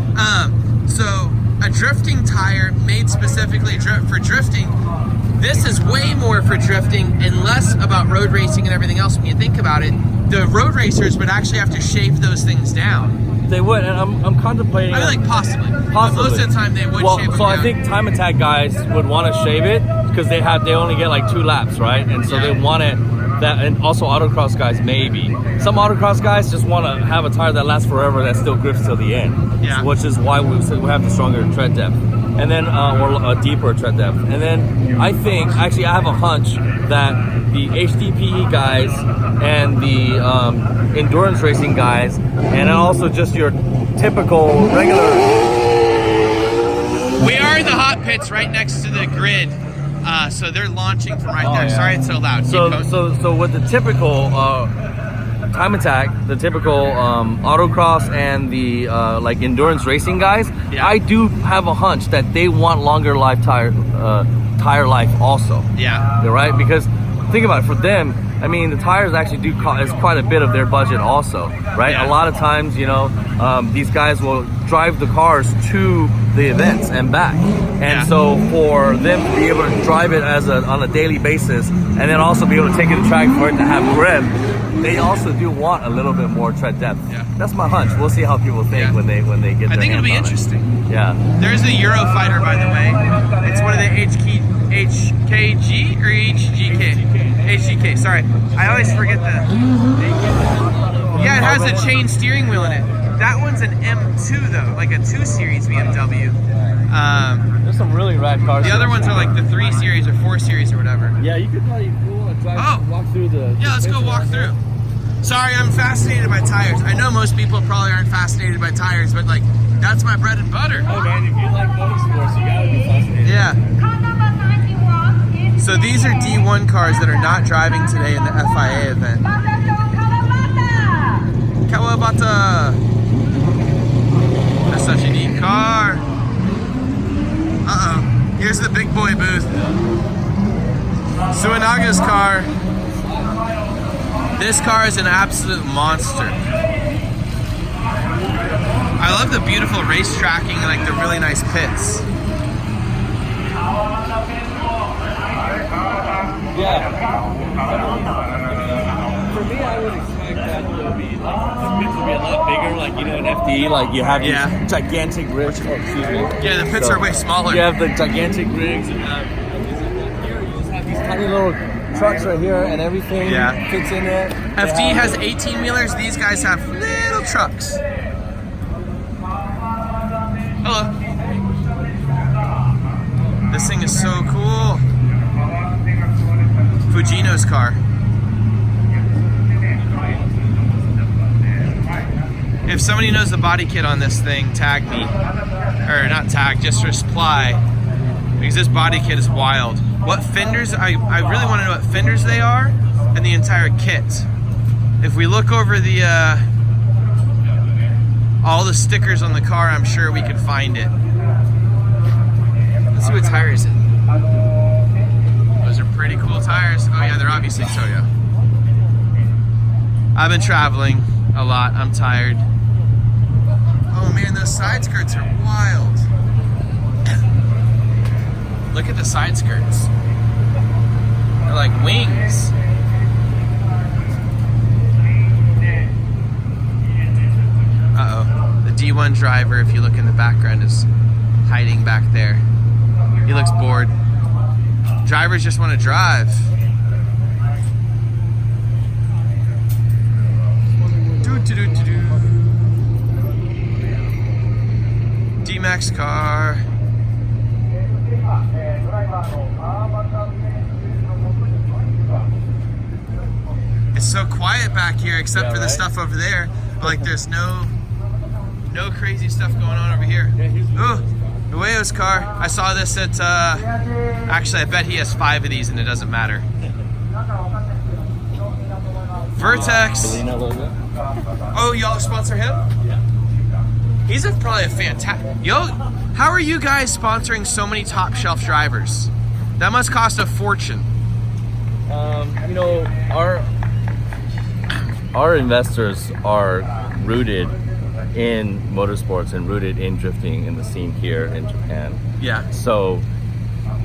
Speaker 3: so a drifting tire made specifically for drifting. This is way more for drifting and less about road racing and everything else. When you think about it, the road racers would actually have to shave those things down.
Speaker 4: They would, and I'm contemplating.
Speaker 3: I mean, like possibly. Most of the time they would shave it down.
Speaker 4: I think time attack guys would want to shave it because they only get like 2 laps, right? And so they want it that, and also autocross guys maybe. Some autocross guys just want to have a tire that lasts forever that still grips till the end.
Speaker 3: Yeah.
Speaker 4: Which is why we have the stronger tread depth, and then or a deeper tread depth. And then I have a hunch that the HDPE guys and the endurance racing guys, and then also just your typical regular.
Speaker 3: We are in the hot pits right next to the grid, so they're launching from right there.
Speaker 4: Yeah.
Speaker 3: Sorry it's so loud.
Speaker 4: So with the typical time attack, the typical autocross and the like endurance racing guys, I do have a hunch that they want longer life tire life also.
Speaker 3: Yeah.
Speaker 4: Right? Because think about it, for them, I mean, the tires actually is quite a bit of their budget also, right?
Speaker 3: Yeah.
Speaker 4: A lot of times, these guys will drive the cars to the events and back. And so for them to be able to drive it on a daily basis and then also be able to take it to track for it to have grip,
Speaker 6: they also do want a little bit more tread depth.
Speaker 3: Yeah.
Speaker 6: That's my hunch. We'll see how people think when they get.
Speaker 3: I
Speaker 6: their
Speaker 3: think it'll
Speaker 6: hands
Speaker 3: be
Speaker 6: on it.
Speaker 3: interesting.
Speaker 6: Yeah.
Speaker 3: There's the Eurofighter, by the way. It's one of the HKG or HGK? HGK, sorry. I always forget that. Yeah, it has a chain steering wheel in it. That one's an M2 though, like a 2 Series BMW.
Speaker 6: There's some really rad cars.
Speaker 3: The other ones are like the 3 Series or 4 Series or whatever.
Speaker 6: Yeah, you could probably walk through the.
Speaker 3: Yeah, let's go walk through. Sorry, I'm fascinated by tires. I know most people probably aren't fascinated by tires, but like, that's my bread and butter.
Speaker 6: Oh man, if you like motorsports, you gotta be fascinated.
Speaker 3: Yeah. So these are D1 cars that are not driving today in the FIA event. Kawabata! That's such a neat car. Uh-oh. Here's the big boy booth. Suenaga's car. This car is an absolute monster. I love the beautiful race tracking and like the really nice pits.
Speaker 6: Yeah. For me, I would expect that to be like the pits would be a lot bigger, like in FD, like you have these gigantic rigs. Oh, excuse me.
Speaker 3: Yeah, the pits are way smaller.
Speaker 6: You have the gigantic rigs, and here you just have these tiny little trucks right here, and everything fits in there.
Speaker 3: FD has 18 wheelers. These guys have little trucks. Hello. This thing is so cool. Fujino's car. If somebody knows the body kit on this thing, tag me. Or not tag, just reply. Because this body kit is wild. What fenders, I really want to know what fenders they are and the entire kit. If we look over the, all the stickers on the car, I'm sure we can find it. Let's see what tire is it. Those are pretty cool tires. Oh yeah, they're obviously Toyo. I've been traveling a lot. I'm tired. Oh man, those side skirts are wild. Look at the side skirts. They're like wings. Uh-oh. The D1 driver, if you look in the background, is hiding back there. He looks bored. Drivers just want to drive. D-Max car. It's so quiet back here except for the stuff over there. Like there's no crazy stuff going on over here. Ooh, Ueo's car. I saw this at, actually I bet he has 5 of these and it doesn't matter. Vertex. Oh, y'all sponsor him? Yeah. He's probably a fantastic, how are you guys sponsoring so many top shelf drivers? That must cost a fortune.
Speaker 6: You know, our investors are rooted in motorsports and rooted in drifting in the scene here in Japan.
Speaker 3: Yeah.
Speaker 6: So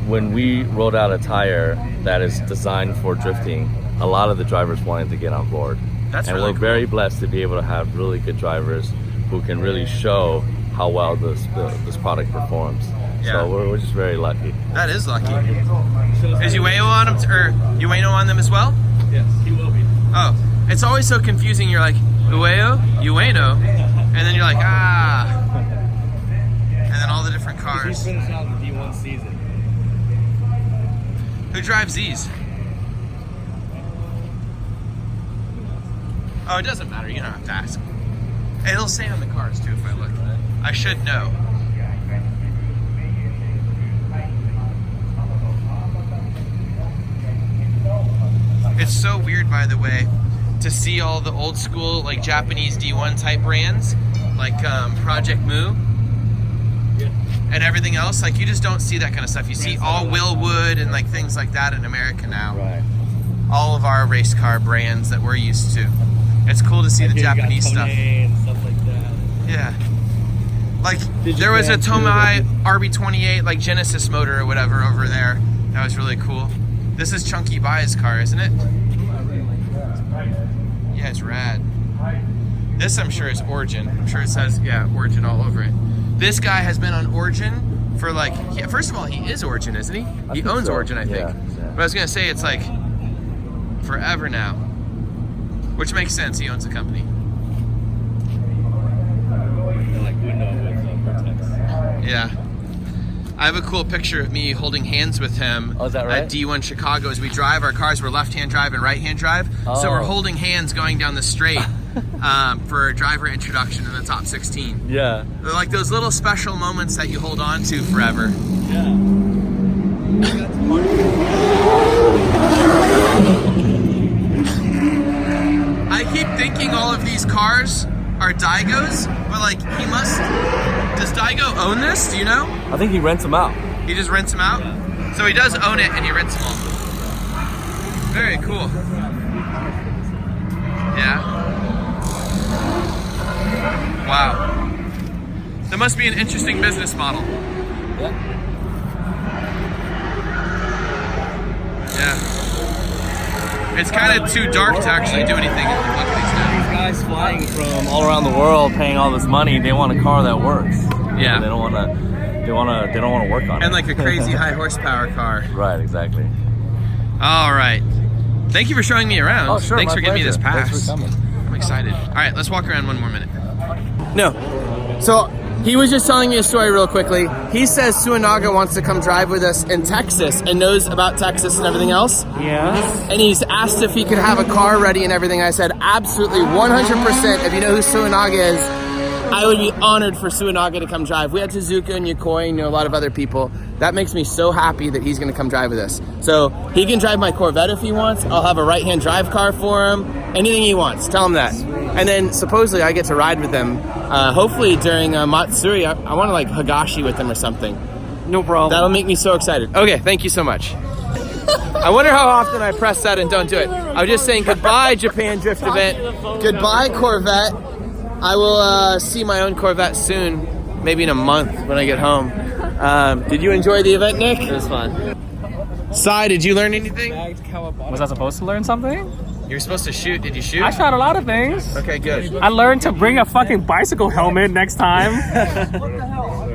Speaker 6: when we rolled out a tire that is designed for drifting, a lot of the drivers wanted to get on board.
Speaker 3: That's
Speaker 6: and
Speaker 3: really
Speaker 6: we're very blessed to be able to have really good drivers who can really show how well this product performs.
Speaker 3: Yeah.
Speaker 6: So we're just very lucky.
Speaker 3: That is lucky. Is Ueno on them, or Ueno on them as well?
Speaker 6: Yes, he will be.
Speaker 3: Oh, it's always so confusing. You're like, Ueno, and then you're like, ah. And then all the different cars.
Speaker 6: He's finished out the D1 season.
Speaker 3: Who drives these? Oh, it doesn't matter. You don't have to ask. It'll say on the cars too if I look. I should know. It's so weird, by the way, to see all the old school, like Japanese D1 type brands, like Project Mu and everything else. Like you just don't see that kind of stuff. You see all Willwood and like things like that in America now.
Speaker 6: Right.
Speaker 3: All of our race car brands that we're used to. It's cool to see the Japanese stuff.
Speaker 6: And stuff like that.
Speaker 3: Yeah. Like there was a Tomei RB28 like Genesis motor or whatever over there. That was really cool. This is Chunky Bai's car, isn't it? Yeah, it's rad. This I'm sure is Origin. I'm sure it says, yeah, Origin all over it. This guy has been on Origin for like, yeah, first of all, he is Origin, isn't he? He owns Origin, I think.
Speaker 6: Yeah.
Speaker 3: But I was gonna say it's like forever now, which makes sense. He owns the company. Yeah. I have a cool picture of me holding hands with him at D1 Chicago as we drive. Our cars were left-hand drive and right-hand drive. So we're holding hands going down the straight for driver introduction in the top 16.
Speaker 6: Yeah.
Speaker 3: They're like those little special moments that you hold on to forever.
Speaker 6: Yeah.
Speaker 3: I keep thinking all of these cars are Daigo's, but like he must. Does Daigo own this? Do you know?
Speaker 6: I think he rents them out.
Speaker 3: He just rents them out? Yeah. So he does own it and he rents them all. Very cool. Yeah. Wow. That must be an interesting business model.
Speaker 6: Yeah.
Speaker 3: Yeah. It's kind of too dark to actually do anything. Look at these guys.
Speaker 6: These guys flying from all around the world, paying all this money, they want a car that works.
Speaker 3: Yeah.
Speaker 6: They don't want to work on it.
Speaker 3: And like a crazy high horsepower car.
Speaker 6: Right, exactly.
Speaker 3: All right. Thank you for showing me around.
Speaker 6: Oh, sure.
Speaker 3: Thanks for giving me this pass.
Speaker 6: Thanks for coming.
Speaker 3: I'm excited. All right, let's walk around one more minute. No. So he was just telling me a story real quickly. He says Suinaga wants to come drive with us in Texas and knows about Texas and everything else.
Speaker 5: Yes.
Speaker 3: And he's asked if he could have a car ready and everything. I said, absolutely, 100%. If you know who Suinaga is, I would be honored for Suinaga to come drive. We had Tezuka and Yokoi and a lot of other people. That makes me so happy that he's gonna come drive with us. So he can drive my Corvette if he wants. I'll have a right-hand drive car for him. Anything he wants, tell him that. And then supposedly I get to ride with them. Hopefully during Matsuri, I wanna like Hagashi with them or something.
Speaker 5: No problem.
Speaker 3: That'll make me so excited. Okay, thank you so much. I wonder how often I press that and don't do it. I was just saying goodbye Japan Drift event. Goodbye Corvette. I will see my own Corvette soon, maybe in a month when I get home. Did you enjoy the event, Nick?
Speaker 6: It was fun.
Speaker 3: Sai, did you learn anything?
Speaker 5: Was I supposed to learn something?
Speaker 3: You were supposed to shoot. Did you shoot?
Speaker 5: I shot a lot of things.
Speaker 3: Okay, good.
Speaker 5: I learned to bring a fucking bicycle helmet next time.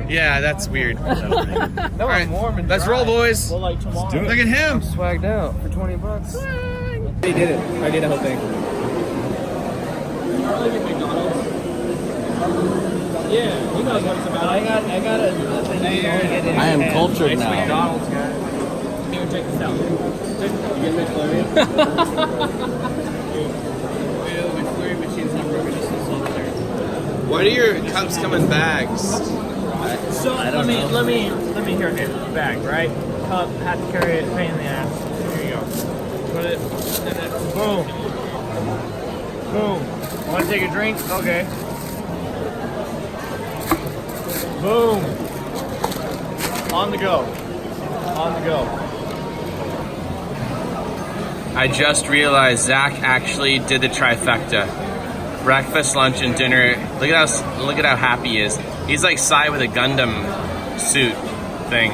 Speaker 3: Yeah, that's weird. All right, let's roll, boys. Look at him.
Speaker 6: Swagged out for 20 bucks.
Speaker 5: They did it. I did the whole thing. Yeah, he knows what it's about. I got a thing.
Speaker 6: I am cultured now.
Speaker 5: McDonald's, guys. Here, check this out. You get McFlurry? McFlurry machine's not broken, just over there.
Speaker 3: Why do your cups come in bags?
Speaker 4: So let me hear it. Bag, right? Cup, have to carry it, pain in the ass. Here you go. Put it, and then boom. Boom. Want to take a drink? Okay. Boom. On the go. On the go.
Speaker 3: I just realized Zach actually did the trifecta. Breakfast, lunch, and dinner. Look at how happy he is. He's like Sai with a Gundam suit thing.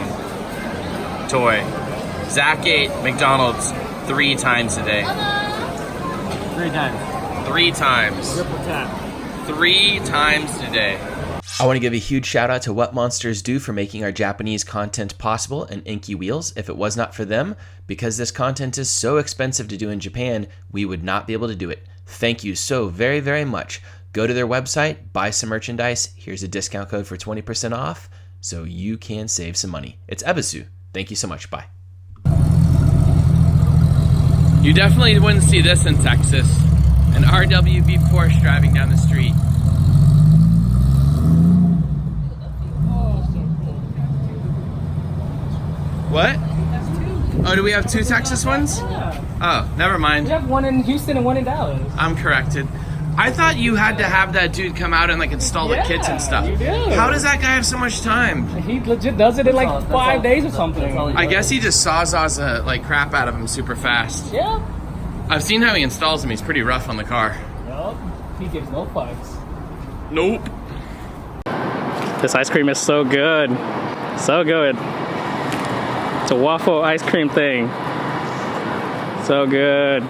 Speaker 3: Toy. Zach ate McDonald's 3 times a day.
Speaker 4: 3 times.
Speaker 3: 3 times.
Speaker 4: Triple tap.
Speaker 3: 3 times today.
Speaker 2: I want to give a huge shout out to What Monsters Do for making our Japanese content possible, and Inky Wheels. If it was not for them, because this content is so expensive to do in Japan, we would not be able to do it. Thank you so very, very much. Go to their website, buy some merchandise. Here's a discount code for 20% off so you can save some money. It's Ebisu. Thank you so much. Bye.
Speaker 3: You definitely wouldn't see this in Texas. An RWB Porsche driving down the street. What? Oh, do we have 2 Texas ones? Oh, never mind.
Speaker 5: We have one in Houston and one in Dallas.
Speaker 3: I'm corrected. I thought you had to have that dude come out and like install the kits and stuff.
Speaker 5: You do.
Speaker 3: How does that guy have so much time?
Speaker 5: He legit does it in like 5 days or something.
Speaker 3: I guess he just sawzaws the like crap out of him super fast.
Speaker 5: Yeah.
Speaker 3: I've seen how he installs them. He's pretty rough on the car.
Speaker 5: Yup. He gives no fucks.
Speaker 3: Nope.
Speaker 5: This ice cream is so good. So good. It's a waffle ice cream thing. So good.